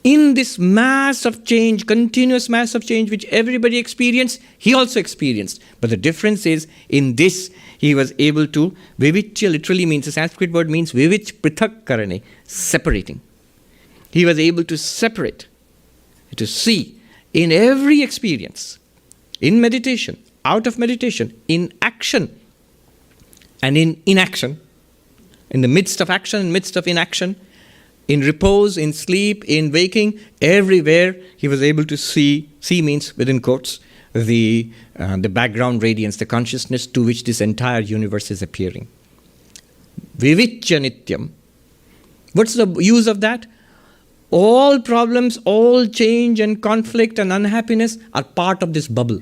In this mass of change, continuous mass of change which everybody experienced, he also experienced. But the difference is, in this, he was able to, vivichya literally means, the Sanskrit word means vivich prithak karane, separating. He was able to separate, to see in every experience, in meditation, out of meditation, in action, and in inaction, in the midst of action, in midst of inaction, in repose, in sleep, in waking, everywhere he was able to see means, within quotes, the background radiance, the consciousness to which this entire universe is appearing. Vivichya nityam. What's the use of that? All problems, all change and conflict and unhappiness are part of this bubble.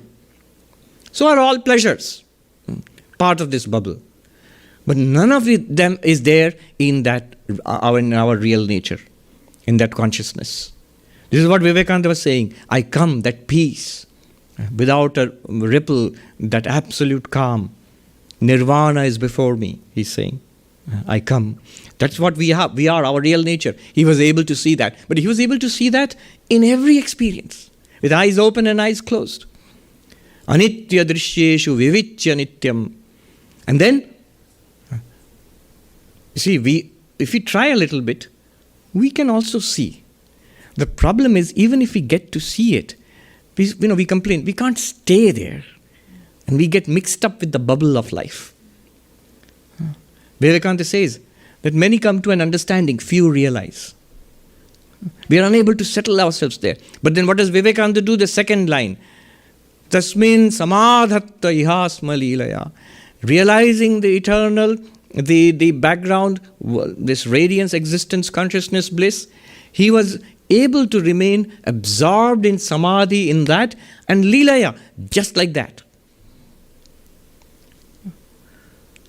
So are all pleasures, part of this bubble. But none of them is there in our real nature, in that consciousness. This is what Vivekananda was saying. I come, that peace, without a ripple, that absolute calm. Nirvana is before me, he's saying. I come. That's what we have. We are our real nature. He was able to see that. But he was able to see that in every experience, with eyes open and eyes closed. Anitya drishyeshu vivichya nityam. And then, See, if we try a little bit, we can also see. The problem is, even if we get to see it, we complain, we can't stay there. And we get mixed up with the bubble of life. Vivekananda says that many come to an understanding, few realize. We are unable to settle ourselves there. But then what does Vivekananda do? The second line. Tasmin samadhatta ihasma leelaya. Realizing the eternal, the background, this radiance, existence, consciousness, bliss, he was able to remain absorbed in samadhi in that, and leelaya, just like that.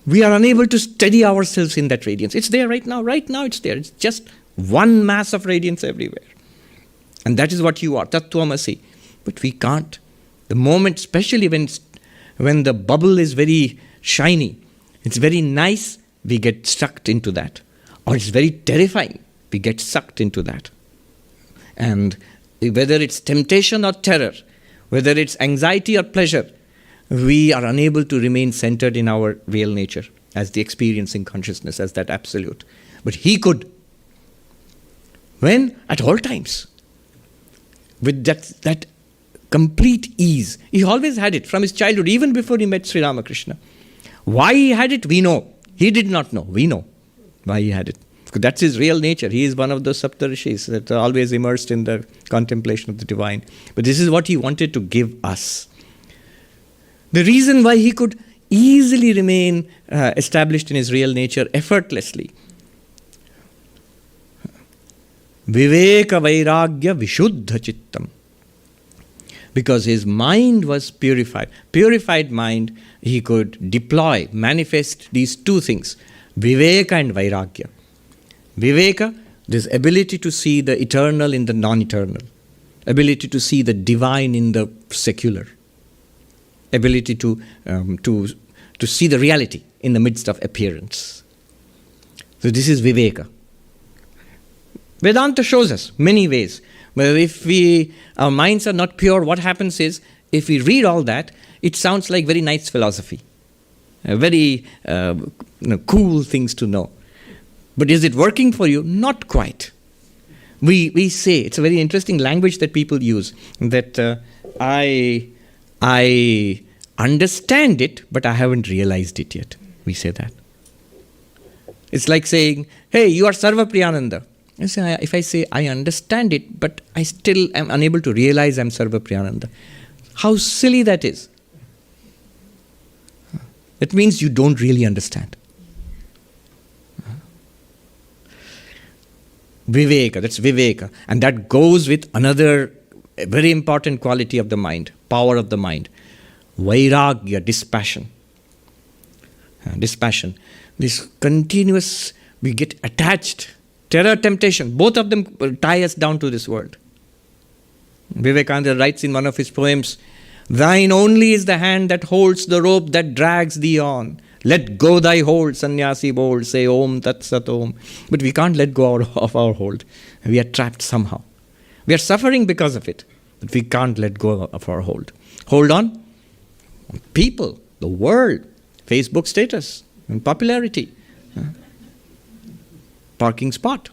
We are unable to steady ourselves in that radiance. It's there right now. Right now it's there. It's just one mass of radiance everywhere. And that is what you are, Tattvamasi. But we can't. The moment, especially when the bubble is very shiny, it's very nice, we get sucked into that. Or it's very terrifying, we get sucked into that. And whether it's temptation or terror, whether it's anxiety or pleasure, we are unable to remain centered in our real nature as the experiencing consciousness, as that absolute. But he could. When? At all times. With that complete ease. He always had it from his childhood, even before he met Sri Ramakrishna. Why he had it, we know. He did not know. We know why he had it. Because that's his real nature. He is one of those Saptarishis that are always immersed in the contemplation of the divine. But this is what he wanted to give us. The reason why he could easily remain established in his real nature effortlessly. Viveka Vairagya Vishuddha Chittam. Because his mind was purified. Purified mind, he could deploy, manifest these two things. Viveka and Vairagya. Viveka, this ability to see the eternal in the non-eternal. Ability to see the divine in the secular. Ability to see the reality in the midst of appearance. So this is Viveka. Vedanta shows us many ways. But if our minds are not pure, what happens is, if we read all that, it sounds like very nice philosophy. Very cool things to know. But is it working for you? Not quite. We say, it's a very interesting language that people use, that I understand it, but I haven't realized it yet. We say that. It's like saying, hey, you are Sarvapriyananda. If I say, I understand it, but I still am unable to realize I'm Sarvapriyananda. How silly that is. That means you don't really understand. Viveka, that's Viveka. And that goes with another very important quality of the mind, power of the mind. Vairagya, dispassion. Dispassion. This continuous, we get attached. Terror, temptation, both of them tie us down to this world. Vivekananda writes in one of his poems, thine only is the hand that holds the rope that drags thee on. Let go thy hold, sannyasi bold, say Om Tat Sat Om. But we can't let go of our hold. We are trapped somehow. We are suffering because of it, but we can't let go of our hold. Hold on. People, the world, Facebook status, and popularity. Parking spot.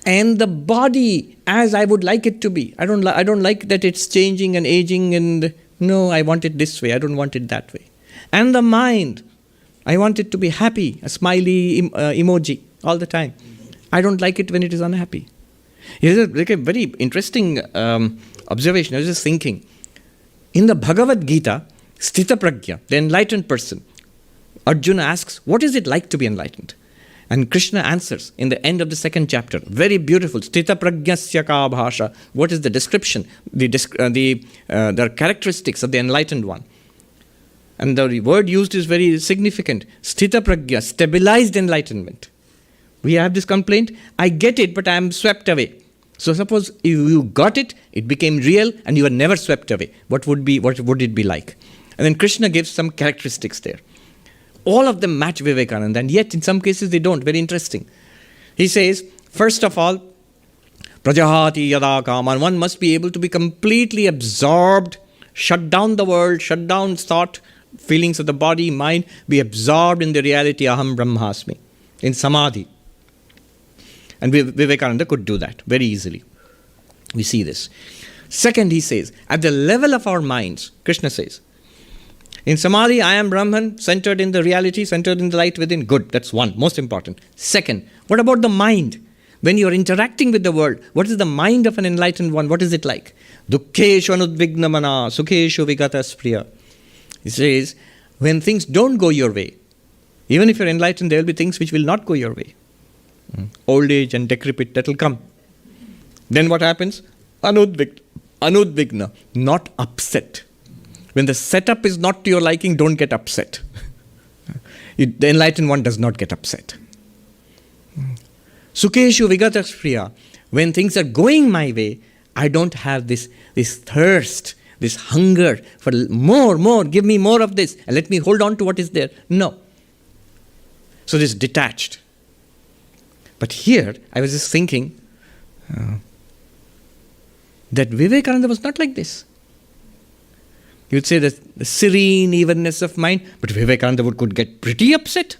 And the body as I would like it to be. I don't like that it's changing and aging, and no, I want it this way. I don't want it that way. And the mind, I want it to be happy, a smiley emoji all the time. I don't like it when it is unhappy. Here's a very interesting observation. I was just thinking. In the Bhagavad Gita, Sthita Prajna, the enlightened person, Arjuna asks, what is it like to be enlightened? And Krishna answers in the end of the second chapter, very beautiful, Sthita Prajnasya ka bhasha. What is the description, the characteristics of the enlightened one? And the word used is very significant. Sthita Prajna, stabilized enlightenment. We have this complaint, I get it, but I am swept away. So suppose you got it, it became real, and you were never swept away. What would it be like? And then Krishna gives some characteristics there. All of them match Vivekananda, and yet in some cases they don't. Very interesting. He says, first of all, Prajahati yada kaman. One must be able to be completely absorbed, shut down the world, shut down thought, feelings of the body, mind, be absorbed in the reality Aham Brahmasmi, in Samadhi. And Vivekananda could do that very easily. We see this. Second, he says, at the level of our minds, Krishna says, in Samadhi, I am Brahman, centered in the reality, centered in the light within. Good, that's one, most important. Second, what about the mind? When you are interacting with the world, what is the mind of an enlightened one? What is it like? Dukkeshu anudvigna mana, sukheshu vigataspriya. He says, when things don't go your way, even if you're enlightened, there will be things which will not go your way. Old age and decrepit, that will come. Then what happens? Anudvigna, not upset. When the setup is not to your liking, don't get upset. The enlightened one does not get upset. Sukheshu vigataspriya. When things are going my way, I don't have this thirst, this hunger for more, give me more of this, and let me hold on to what is there. No. So this detached. But here, I was just thinking that Vivekananda was not like this. You'd say that the serene evenness of mind, but Vivekananda could get pretty upset.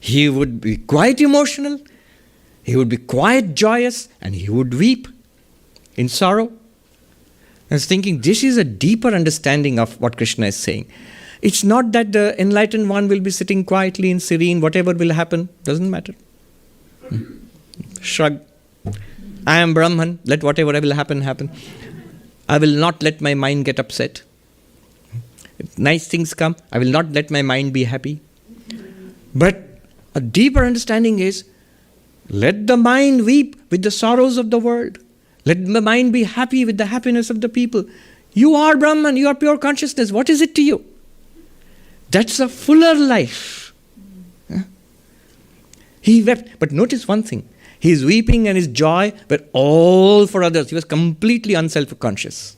He would be quite emotional, he would be quite joyous, and he would weep in sorrow. I was thinking, this is a deeper understanding of what Krishna is saying. It's not that the enlightened one will be sitting quietly and serene, whatever will happen, doesn't matter. Shrug. I am Brahman, let whatever will happen, happen. I will not let my mind get upset. If nice things come, I will not let my mind be happy. But a deeper understanding is, let the mind weep with the sorrows of the world. Let the mind be happy with the happiness of the people. You are Brahman, you are pure consciousness. What is it to you? That's a fuller life. He wept. But notice one thing. His weeping and his joy were all for others. He was completely unself-conscious.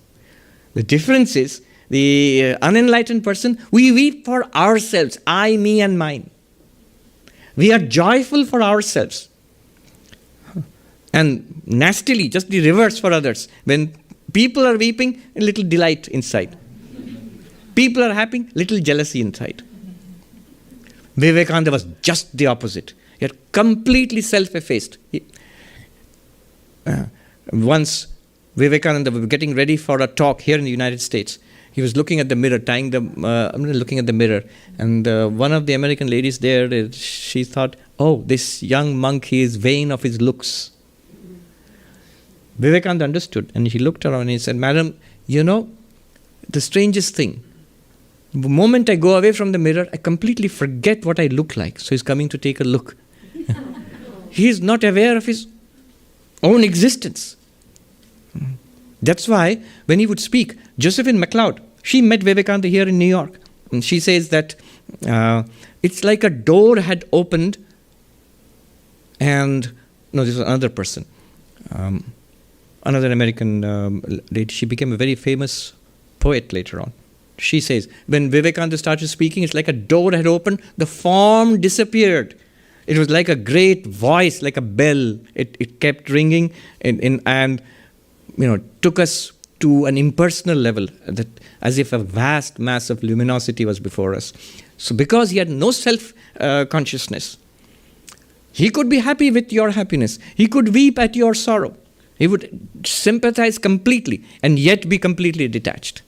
The difference is, the unenlightened person, we weep for ourselves. I, me and mine. We are joyful for ourselves. And nastily, just the reverse for others. When people are weeping, a little delight inside. People are happy, little jealousy inside. Vivekananda was just the opposite. He had completely self-effaced. Once Vivekananda was getting ready for a talk here in the United States. He was looking at the mirror, looking at the mirror. And one of the American ladies there, she thought, oh, this young monk, he is vain of his looks. Vivekananda understood, and he looked around and he said, Madam, you know, the strangest thing, the moment I go away from the mirror, I completely forget what I look like. So he's coming to take a look. He is not aware of his own existence. That's why when he would speak, Josephine MacLeod, she met Vivekananda here in New York. And she says that it's like a door had opened and, no, this was another person. Another American lady, she became a very famous poet later on. She says, when Vivekananda started speaking, it's like a door had opened, the form disappeared. It was like a great voice, like a bell. It kept ringing and took us to an impersonal level, that as if a vast mass of luminosity was before us. So because he had no self-consciousness, he could be happy with your happiness. He could weep at your sorrow. He would sympathize completely and yet be completely detached.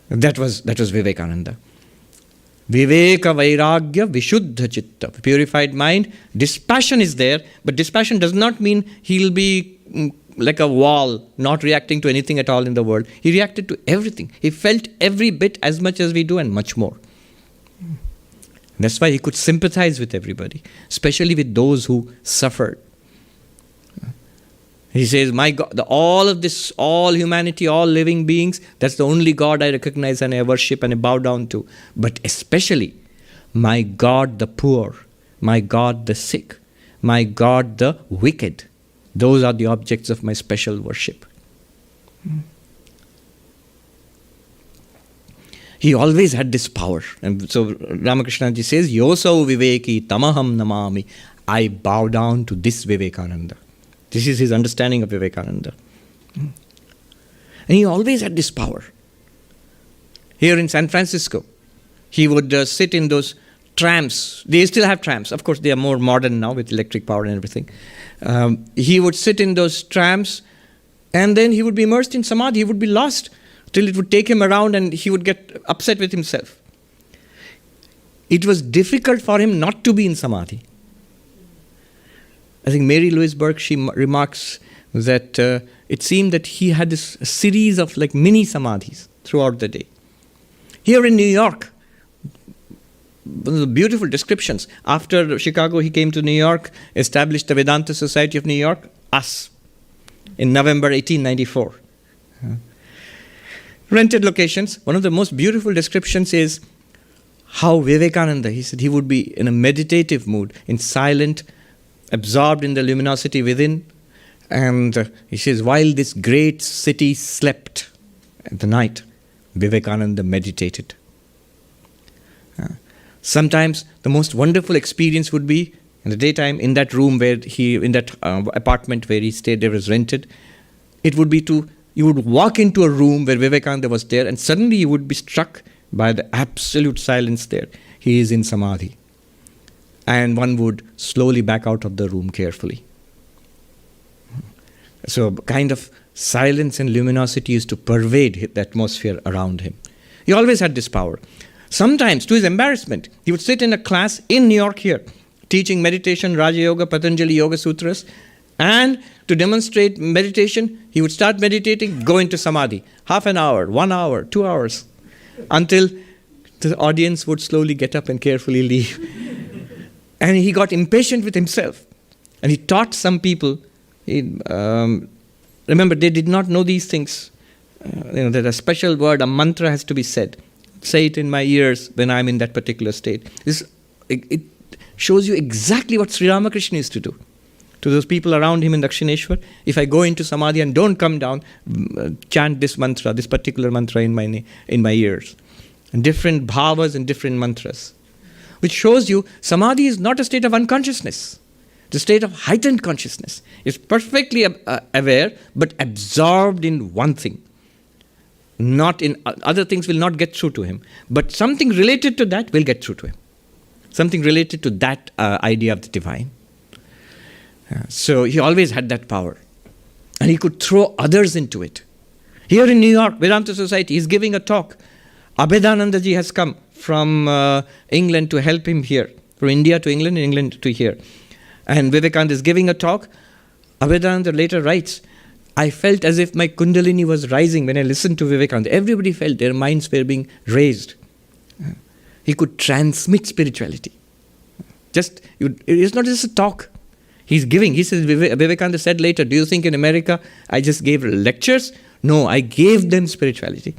That was Vivekananda. Viveka Vairagya Vishuddha Chitta. Purified mind. Dispassion is there, but dispassion does not mean he'll be like a wall, not reacting to anything at all in the world. He reacted to everything. He felt every bit as much as we do and much more. That's why he could sympathize with everybody, especially with those who suffered. He says, my God, all of this, all humanity, all living beings, that's the only God I recognize and I worship and I bow down to. But especially, my God the poor, my God the sick, my God the wicked. Those are the objects of my special worship. He always had this power. And so Ramakrishnaji says, Yosau Viveki Tamaham Namami. I bow down to this Vivekananda. This is his understanding of Vivekananda. And he always had this power. Here in San Francisco, he would sit in those trams. They still have trams. Of course, they are more modern now with electric power and everything. He would sit in those trams, and then he would be immersed in samadhi. He would be lost till it would take him around, and he would get upset with himself. It was difficult for him not to be in samadhi. I think Mary Louise Burke, she remarks that it seemed that he had this series of like mini samadhis throughout the day. Here in New York, one of the beautiful descriptions. After Chicago, he came to New York, established the Vedanta Society of New York, us, in November 1894. Rented locations. One of the most beautiful descriptions is how Vivekananda, he said he would be in a meditative mood, in silent, absorbed in the luminosity within. And he says, while this great city slept at the night, Vivekananda meditated. Sometimes the most wonderful experience would be in the daytime, in that room where in that apartment where he stayed, there was rented. It would be you would walk into a room where Vivekananda was there, and suddenly you would be struck by the absolute silence there. He is in samadhi. And one would slowly back out of the room carefully. So kind of silence and luminosity used to pervade the atmosphere around him. He always had this power. Sometimes, to his embarrassment, he would sit in a class in New York here, teaching meditation, Raja Yoga, Patanjali Yoga Sutras, and to demonstrate meditation, he would start meditating, go into samadhi. Half an hour, 1 hour, 2 hours, until the audience would slowly get up and carefully leave. And he got impatient with himself. And he taught some people, remember, they did not know these things. That a special word, a mantra has to be said. Say it in my ears when I'm in that particular state. It shows you exactly what Sri Ramakrishna used to do. To those people around him in Dakshineshwar, if I go into samadhi and don't come down, chant this mantra, this particular mantra in my ears. And different bhavas and different mantras. Which shows you samadhi is not a state of unconsciousness. It's a state of heightened consciousness. It's perfectly aware, but absorbed in one thing. Not in other things will not get through to him. But something related to that will get through to him. Something related to that idea of the divine. So he always had that power. And he could throw others into it. Here in New York, Vedanta Society, he's giving a talk. Abhedanandaji has come from England to help him here. From India to England, and England to here. And Vivekananda is giving a talk. Abhedananda later writes, I felt as if my kundalini was rising when I listened to Vivekananda. Everybody felt their minds were being raised. He could transmit spirituality. It is not just a talk. He's giving. He says, Vivekananda said later, do you think in America I just gave lectures? No, I gave them spirituality.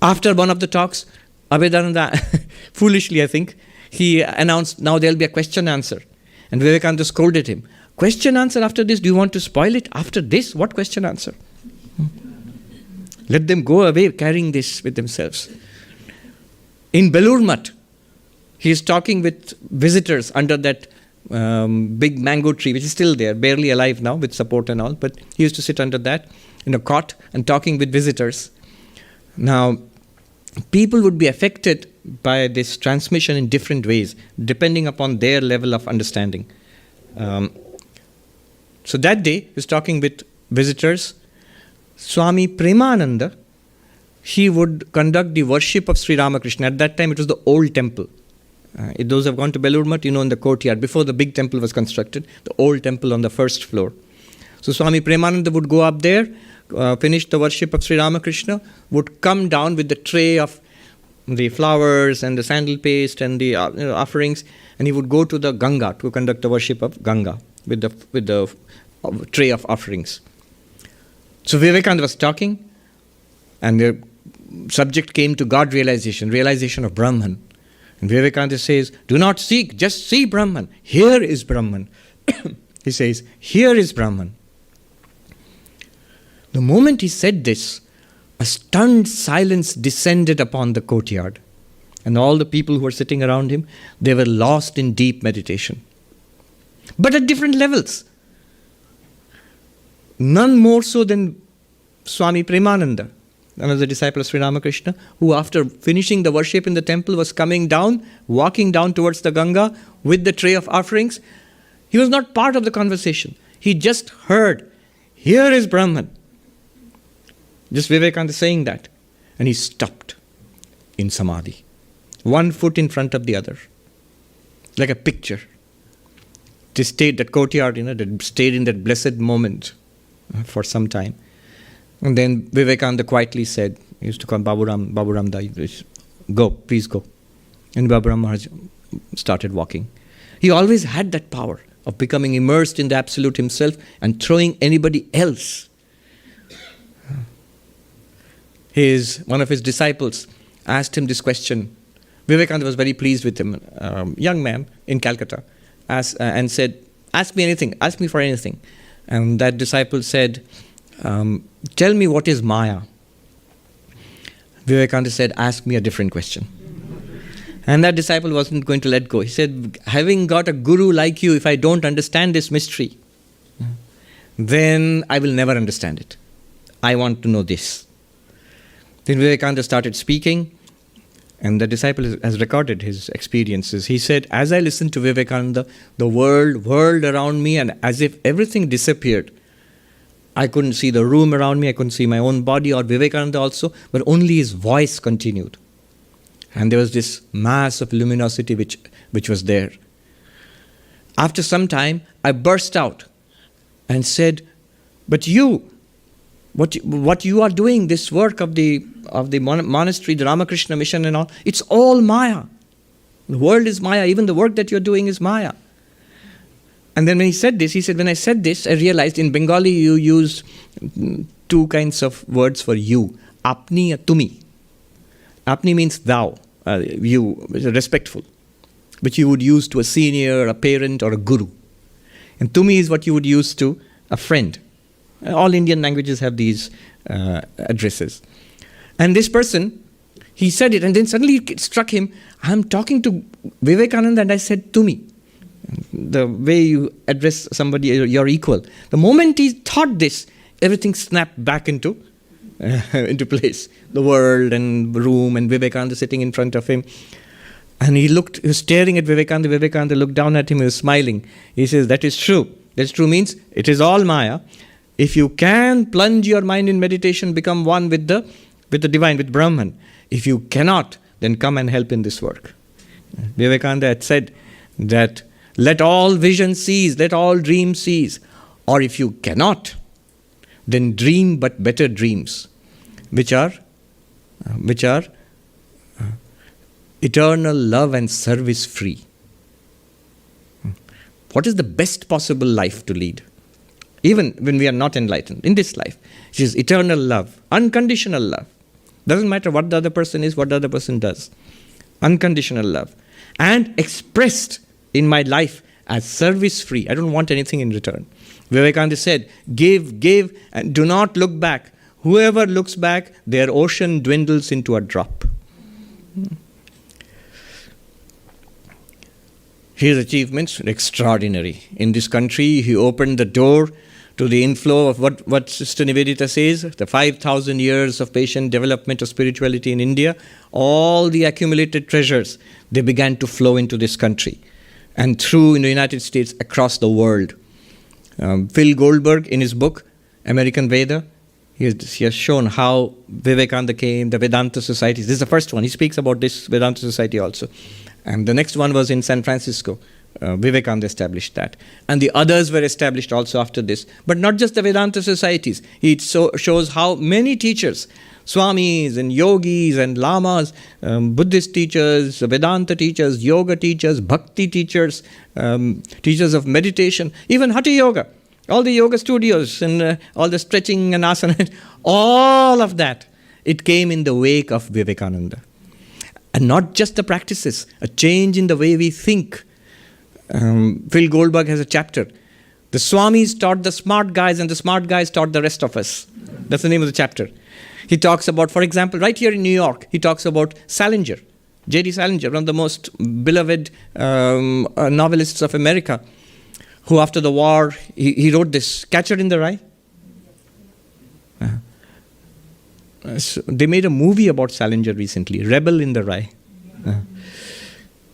After one of the talks, Abhedananda, foolishly I think, he announced, now there will be a question answer. And Vivekananda scolded him. Question answer after this? Do you want to spoil it? After this? What question answer? Let them go away carrying this with themselves. In Belur Math, he is talking with visitors under that big mango tree, which is still there, barely alive now with support and all, but he used to sit under that in a cot and talking with visitors. Now, people would be affected by this transmission in different ways, depending upon their level of understanding. So that day, he was talking with visitors. Swami Premananda, he would conduct the worship of Sri Ramakrishna. At that time, it was the old temple. If those who have gone to Belur Math, in the courtyard, before the big temple was constructed, the old temple on the first floor. So Swami Premananda would go up there, finish the worship of Sri Ramakrishna, would come down with the tray of the flowers and the sandal paste and the offerings, and he would go to the Ganga to conduct the worship of Ganga with the tray of offerings. So Vivekananda was talking, and the subject came to God realization of Brahman. And Vivekananda says, do not seek, just see Brahman. Here is Brahman. He says, here is Brahman. The moment he said this, a stunned silence descended upon the courtyard. And all the people who were sitting around him, they were lost in deep meditation. But at different levels. None more so than Swami Premananda. another disciple of Sri Ramakrishna, who after finishing the worship in the temple was coming down, walking down towards the Ganga with the tray of offerings. He was not part of the conversation. He just heard, here is Brahman. Just Vivekananda saying that. And he stopped in samadhi. One foot in front of the other. Like a picture. They stayed, that courtyard, that stayed in that blessed moment for some time. And then Vivekananda quietly said, he used to call Baburam Dai, go, please go. And Baburam Maharaj started walking. He always had that power of becoming immersed in the Absolute himself and throwing anybody else. One of his disciples asked him this question. Vivekananda was very pleased with him, young man in Calcutta, and said, ask me anything, ask me for anything. And that disciple said, tell me what is Maya. Vivekananda said, ask me a different question. And that disciple wasn't going to let go. He said, having got a guru like you, if I don't understand this mystery, then I will never understand it. I want to know this. Then Vivekananda started speaking, and the disciple has recorded his experiences. He said, as I listened to Vivekananda, the world whirled around me, and as if everything disappeared. I couldn't see the room around me, I couldn't see my own body or Vivekananda also, but only his voice continued. And there was this mass of luminosity which was there. After some time, I burst out and said, but you, what you are doing, this work of the monastery, the Ramakrishna mission and all, it's all Maya. The world is Maya, even the work that you're doing is Maya. And then when he said this, he said, when I said this, I realized in Bengali you use two kinds of words for you, apni and tumi. Apni means thou, you, respectful, which you would use to a senior, a parent or a guru. And tumi is what you would use to a friend. All Indian languages have these addresses. And this person, he said it, and then suddenly it struck him, I'm talking to Vivekananda and I said tumi. The way you address somebody, your equal. The moment he thought this, everything snapped back into place. The world and room and Vivekananda sitting in front of him. And he was staring at Vivekananda. Vivekananda looked down at him, he was smiling. He says, that is true. That's true means it is all Maya. If you can plunge your mind in meditation, become one with the divine, with Brahman. If you cannot, then come and help in this work. Vivekananda had said that let all vision cease, let all dreams cease. Or if you cannot, then dream but better dreams, which are eternal love and service free. What is the best possible life to lead? Even when we are not enlightened, in this life, which is eternal love, unconditional love. Doesn't matter what the other person is, what the other person does. Unconditional love. And expressed in my life as service free. I don't want anything in return. Vivekananda said, give, and do not look back. Whoever looks back, their ocean dwindles into a drop. His achievements were extraordinary. In this country, he opened the door to the inflow of what Sister Nivedita says, the 5,000 years of patient development of spirituality in India. All the accumulated treasures, they began to flow into this country. And through in the United States, across the world. Phil Goldberg, in his book, American Veda, he has shown how Vivekananda came, the Vedanta societies. This is the first one. He speaks about this Vedanta society also. And the next one was in San Francisco. Vivekananda established that. And the others were established also after this. But not just the Vedanta societies. It shows how many teachers, Swamis and yogis and lamas, Buddhist teachers, Vedanta teachers, yoga teachers, bhakti teachers, teachers of meditation, even Hatha Yoga, all the yoga studios and all the stretching and asana, all of that, it came in the wake of Vivekananda. And not just the practices, a change in the way we think. Phil Goldberg has a chapter. The Swamis taught the smart guys and the smart guys taught the rest of us. That's the name of the chapter. He talks about, for example, right here in New York, he talks about Salinger, J.D. Salinger, one of the most beloved novelists of America, who after the war, he wrote this, Catcher in the Rye. So they made a movie about Salinger recently, Rebel in the Rye.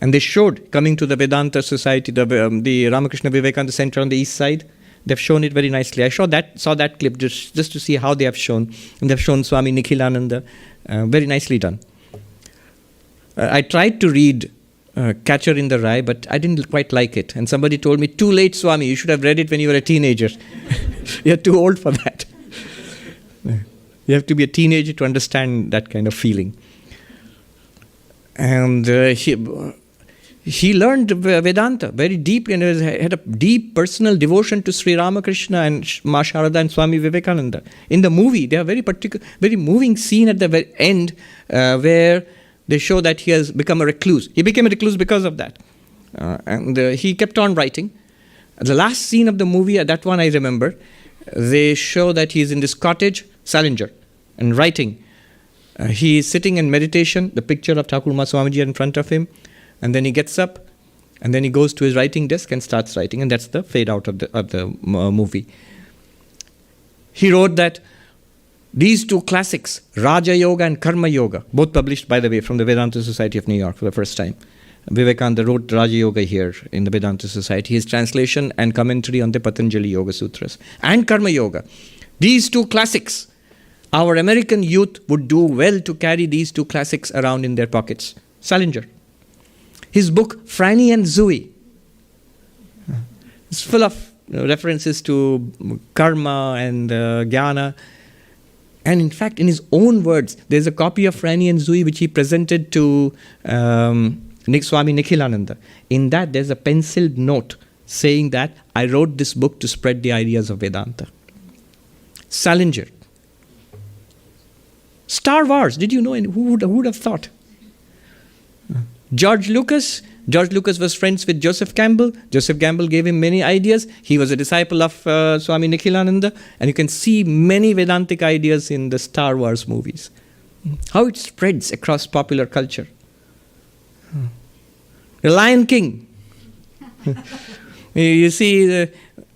And they showed, coming to the Vedanta Society, the Ramakrishna Vivekananda Center on the east side, they've shown it very nicely. I saw that clip just to see how they have shown. And they've shown Swami Nikhilananda, very nicely done. I tried to read Catcher in the Rye, but I didn't quite like it. And somebody told me, too late, Swami, you should have read it when you were a teenager. You're too old for that. You have to be a teenager to understand that kind of feeling. And he learned Vedanta very deeply and had a deep personal devotion to Sri Ramakrishna and Ma Sharada and Swami Vivekananda. In the movie, they have very moving scene at the very end where they show that he has become a recluse. He became a recluse because of that. And he kept on writing. The last scene of the movie, that one I remember, they show that he is in this cottage, Salinger, and writing. He is sitting in meditation, the picture of Thakur Swamiji in front of him, and then he gets up, and then he goes to his writing desk and starts writing, and that's the fade out of the movie. He wrote that these two classics, Raja Yoga and Karma Yoga, both published, by the way, from the Vedanta Society of New York for the first time. Vivekananda wrote Raja Yoga here in the Vedanta Society, his translation and commentary on the Patanjali Yoga Sutras, and Karma Yoga. These two classics, our American youth would do well to carry these two classics around in their pockets. Salinger. His book, Franny and Zooey, is full of references to karma and jnana. And in fact, in his own words, there's a copy of Franny and Zooey which he presented to Swami Nikhilananda. In that, there's a penciled note saying that I wrote this book to spread the ideas of Vedanta. Salinger. Star Wars, did you know? Who would have thought? George Lucas was friends with Joseph Campbell. Joseph Campbell gave him many ideas. He was a disciple of Swami Nikhilananda. And you can see many Vedantic ideas in the Star Wars movies. How it spreads across popular culture. The Lion King. You see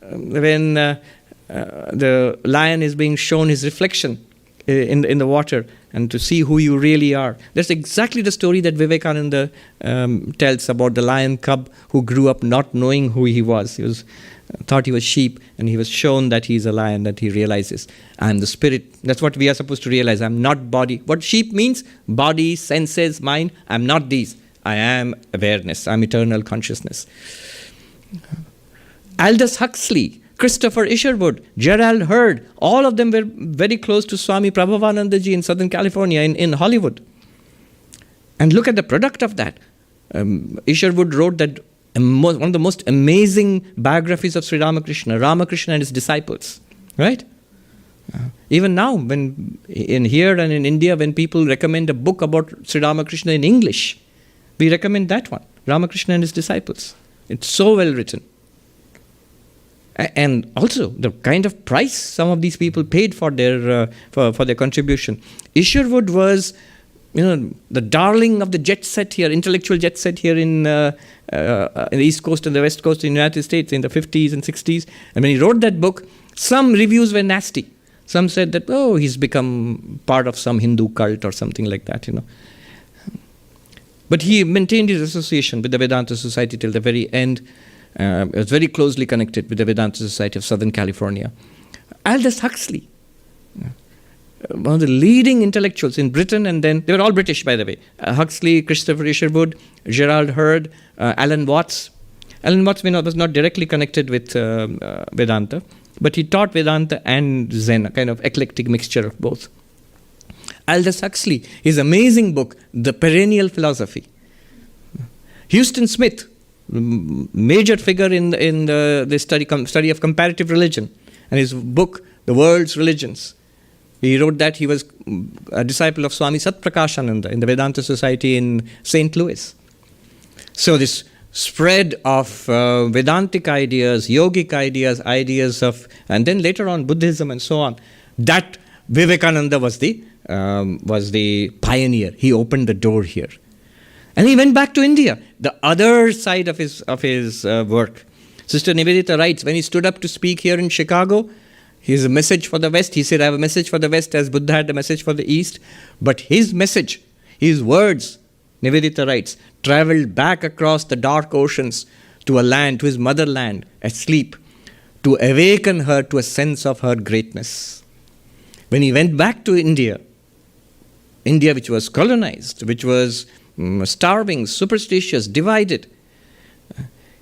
when the lion is being shown his reflection in the water, and to see who you really are. That's exactly the story that Vivekananda tells about the lion cub who grew up not knowing who he was. He thought he was sheep, and he was shown that he's a lion, that he realizes, I'm the spirit. That's what we are supposed to realize. I'm not body. What sheep means? Body, senses, mind. I'm not these. I am awareness. I'm eternal consciousness. Aldous Huxley, Christopher Isherwood, Gerald Hurd, all of them were very close to Swami Prabhavanandaji in Southern California, in Hollywood. And look at the product of that. Isherwood wrote that one of the most amazing biographies of Sri Ramakrishna and his disciples. Right? Even now, when in here and in India, when people recommend a book about Sri Ramakrishna in English, we recommend that one, Ramakrishna and his disciples. It's so well written. And also the kind of price some of these people paid for their contribution. Isherwood was, the darling of the jet set here, intellectual jet set here in the East Coast and the West Coast of the United States in the 50s and 60s. And when he wrote that book, some reviews were nasty. Some said that, he's become part of some Hindu cult or something like that, But he maintained his association with the Vedanta Society till the very end. It was very closely connected with the Vedanta Society of Southern California. Aldous Huxley, one of the leading intellectuals in Britain, and then they were all British, by the way. Huxley, Christopher Isherwood, Gerald Hurd, Alan Watts. Alan Watts was not directly connected with Vedanta, but he taught Vedanta and Zen, a kind of eclectic mixture of both. Aldous Huxley, his amazing book, The Perennial Philosophy. Houston Smith, major figure in the study of comparative religion, and his book, The World's Religions. He wrote that he was a disciple of Swami Sarvapriyananda in the Vedanta Society in St. Louis. So this spread of Vedantic ideas, yogic ideas of, and then later on Buddhism and so on, that Vivekananda was the pioneer. He opened the door here. And he went back to India, the other side of his work. Sister Nivedita writes, when he stood up to speak here in Chicago, His message for the West, he said, I have a message for the West as Buddha had a message for the East. But his message, his words, Nivedita writes, traveled back across the dark oceans to a land, to his motherland, asleep, to awaken her to a sense of her greatness. When he went back to India, India which was colonized, which was starving, superstitious, divided,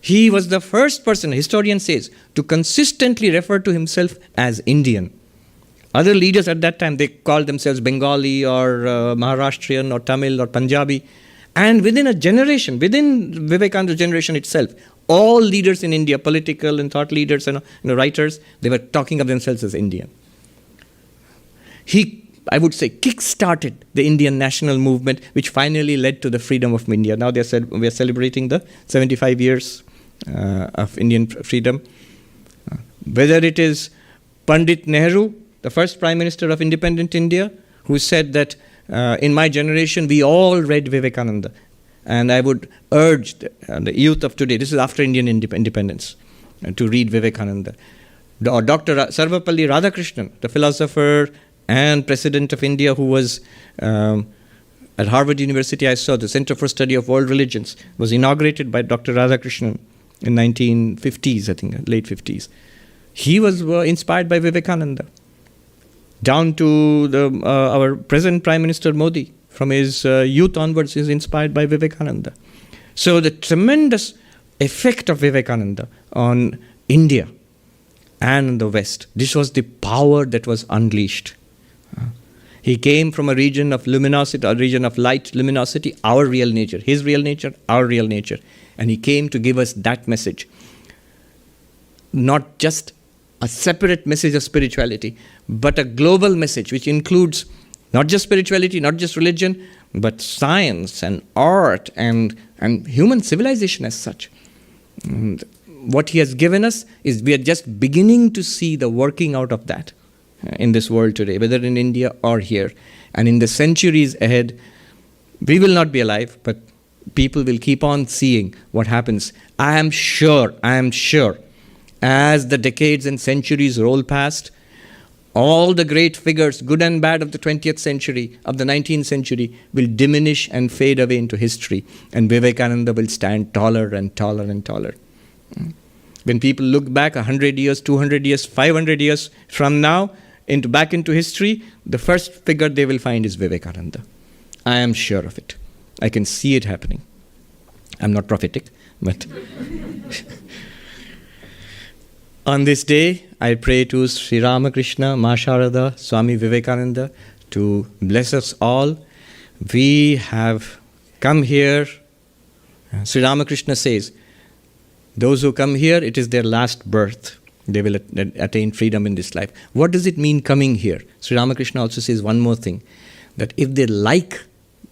he was the first person, historian says, to consistently refer to himself as Indian. Other leaders at that time, they called themselves Bengali or Maharashtrian or Tamil or Punjabi. And within a generation, within Vivekananda's generation itself, all leaders in India, political and thought leaders and writers, they were talking of themselves as Indian. He, I would say, kick-started the Indian national movement, which finally led to the freedom of India. Now we are celebrating the 75 years of Indian freedom. Whether it is Pandit Nehru, the first Prime Minister of independent India, who said that in my generation we all read Vivekananda. And I would urge the youth of today, this is after Indian independence, to read Vivekananda. Or Dr. Sarvapriyanandaji Radhakrishnan, the philosopher and President of India, who was at Harvard University, I saw the Center for Study of World Religions, was inaugurated by Dr. Radhakrishnan in 1950s, I think, late 50s. He was inspired by Vivekananda. Down to our present Prime Minister Modi, from his youth onwards, is inspired by Vivekananda. So the tremendous effect of Vivekananda on India and the West, this was the power that was unleashed. He came from a region of luminosity, a region of light, luminosity, our real nature, his real nature, our real nature. And he came to give us that message. Not just a separate message of spirituality, but a global message which includes not just spirituality, not just religion, but science and art and human civilization as such. And what he has given us is we are just beginning to see the working out of that in this world today, whether in India or here. And in the centuries ahead, we will not be alive, but people will keep on seeing what happens. I am sure, as the decades and centuries roll past, all the great figures, good and bad, of the 20th century, of the 19th century, will diminish and fade away into history. And Vivekananda will stand taller and taller and taller. When people look back 100 years, 200 years, 500 years from now, back into history, the first figure they will find is Vivekananda. I am sure of it. I can see it happening. I'm not prophetic, but on this day, I pray to Sri Ramakrishna, Ma Sharada, Swami Vivekananda to bless us all. We have come here. Sri Ramakrishna says, those who come here, it is their last birth. They will attain freedom in this life. What does it mean coming here? Sri Ramakrishna also says one more thing, that if they like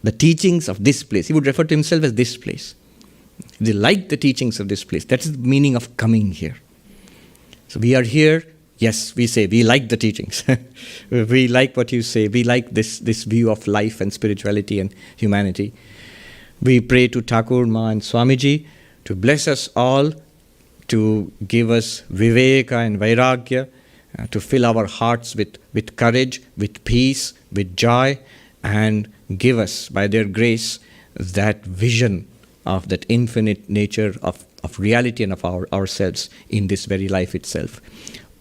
the teachings of this place, he would refer to himself as this place. If they like the teachings of this place, that is the meaning of coming here. So we are here, yes, we say, we like the teachings. We like what you say. We like this view of life and spirituality and humanity. We pray to Thakur, Ma and Swamiji to bless us all, to give us viveka and vairagya, to fill our hearts with courage, with peace, with joy, and give us, by their grace, that vision of that infinite nature of reality and of ourselves in this very life itself.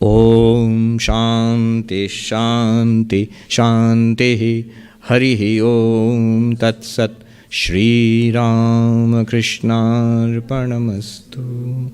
Om Shanti Shanti Shanti Harihi Om Tat Sat Shri Ramakrishna Arpanamastu.